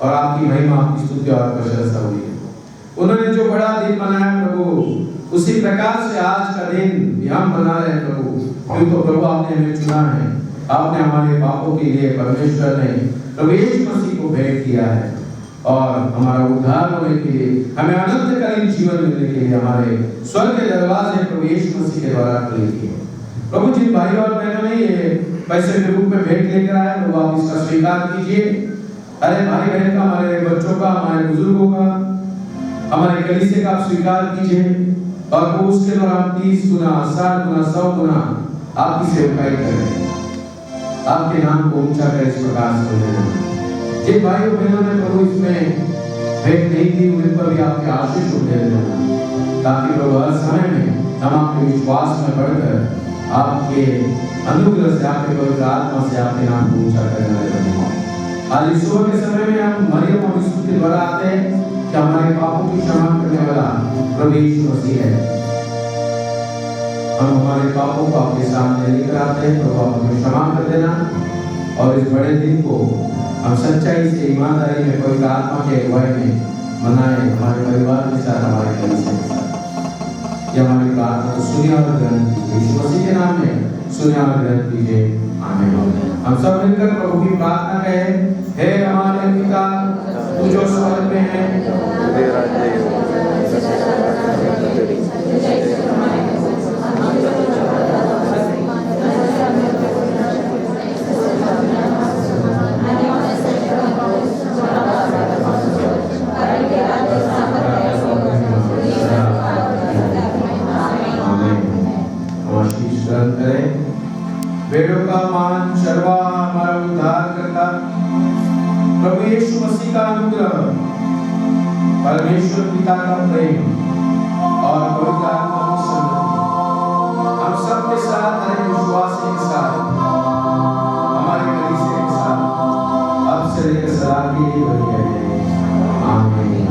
और आपकी महिमा, आपकी स्तुति और प्रशंसा हुई। उन्होंने जो बड़ा दिन मनाया प्रभु, उसी प्रकार से आज का दिन भी हम मना रहे हैं प्रभु, क्योंकि प्रभु आपने हमें चुना है। आपने हमारे पापों के लिए परमेश्वर ने प्रभु यीशु मसीह को भेंट किया है और हमारा उद्धार होने के लिए, हमें अनंतकालीन जीवन मिलने के लिए हमारे स्वर्ग के दरवाजे प्रभु यीशु मसीह के द्वारा खुले किए। प्रभु जिन भाई और बहनों ने ये पैसे के रूप में भेंट लेकर आए, प्रभु आप इसका स्वीकार कीजिए। अरे भाई बहन का, हमारे बच्चों का, हमारे बुजुर्गों का, हमारे कलीसिया का आप स्वीकार कीजिए और वो उसके द्वारा 30 गुना, 60 गुना, 100 गुना आपकी सेवकाई करें, आपके नाम को ऊंचा कर इस प्रकार से देना। जिन भाई और बहनों ने प्रभु इसमें भेंट नहीं दी, उन पर भी आपके आशीष दे देना, ताकि प्रभु हर समय में हम आपके विश्वास में बढ़कर आपके अनुग्रह से, आपके पवित्र आत्मा से आपके नाम को ऊंचा करने लगे। आज इस सुबह के समय में हम मरियम और यूसुफ के द्वारा आते हैं कि हमारे पापों की क्षमा करने वाला प्रभु यीशु मसीह है। हम हमारे पापों को आपके सामने लेकर आते हैं, प्रभु आप हमें क्षमा कर देना और इस बड़े दिन को हम सच्चाई से, ईमानदारी में, पवित्र आत्मा के अगुवाई में मनाएं, हमारे परिवार के साथ, हमारे कलीसिया के साथ। ये हमारी प्रार्थना को सुनिए और ग्रहण कीजिए, यीशु मसीह के नाम में सुनिए और ग्रहण कीजिए, आमीन। हम सब मिलकर प्रभु की प्रार्थना करें। हे हमारे पिता, तू जो स्वर्ग में है, तेरा वेदों का मान शर्वा हमारा उद्धार करता प्रभु यीशु मसीह का अनुग्रह, परमेश्वर पिता का प्रेम और पवित्र आत्मा की संगति हम सब के साथ, हर विश्वासी के साथ, हमारे कलीसिया के साथ अब से लेकर सदा के लिए बनी रहे। आमीन।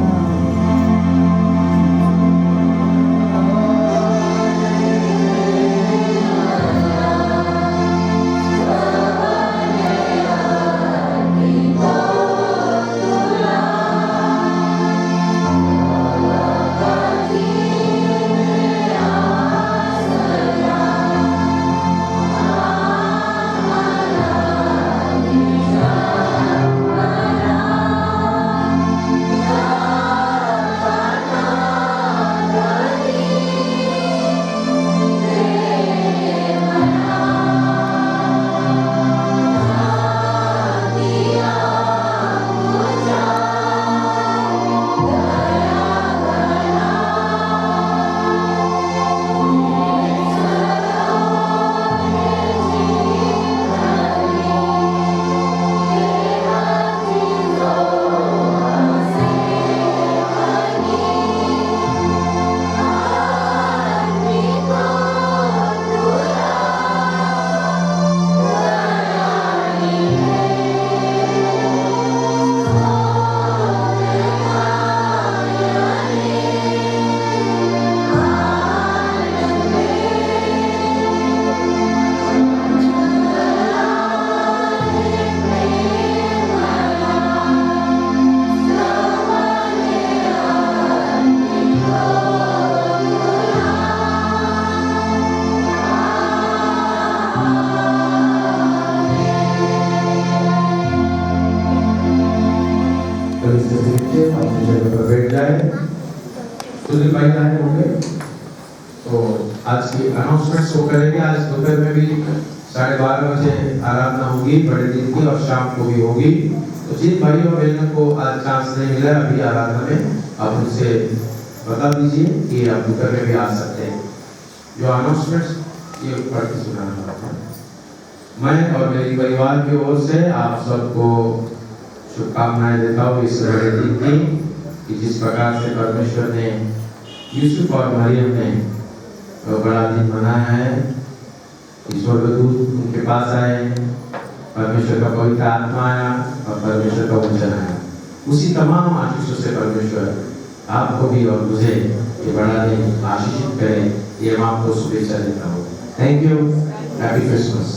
लीजिए और अपनी जगह पर बैठ जाए। सुधीर भाई आए होंगे तो आज की अनाउंसमेंट्स वो करेंगे। आज दोपहर में भी 12:30 बजे आराधना होगी बड़े दिन की और शाम को भी होगी। तो जिन भाई और बहनों को आज चांस नहीं मिला अभी आराधना में, आप उनसे बता दीजिए कि आप दोपहर में भी आ सकते हैं। जो अनाउंसमेंट्स ये पढ़ के सुनाना है। मैं और मेरी परिवार की ओर से आप सबको शुभकामनाएं देता हूँ इस बड़े दिन की, कि जिस प्रकार से परमेश्वर ने यूसुफ और मरियम ने बड़ा दिन मनाया है। स्वर्गदूत उनके पास आए, परमेश्वर का पवित्र आत्मा आया और परमेश्वर का वचन आया। उसी तमाम आशीषों से परमेश्वर आपको भी और मुझे ये बड़ा दिन आशीषित करे, ये मैं आपको शुभेच्छा देता हूँ। Thank you, happy Christmas.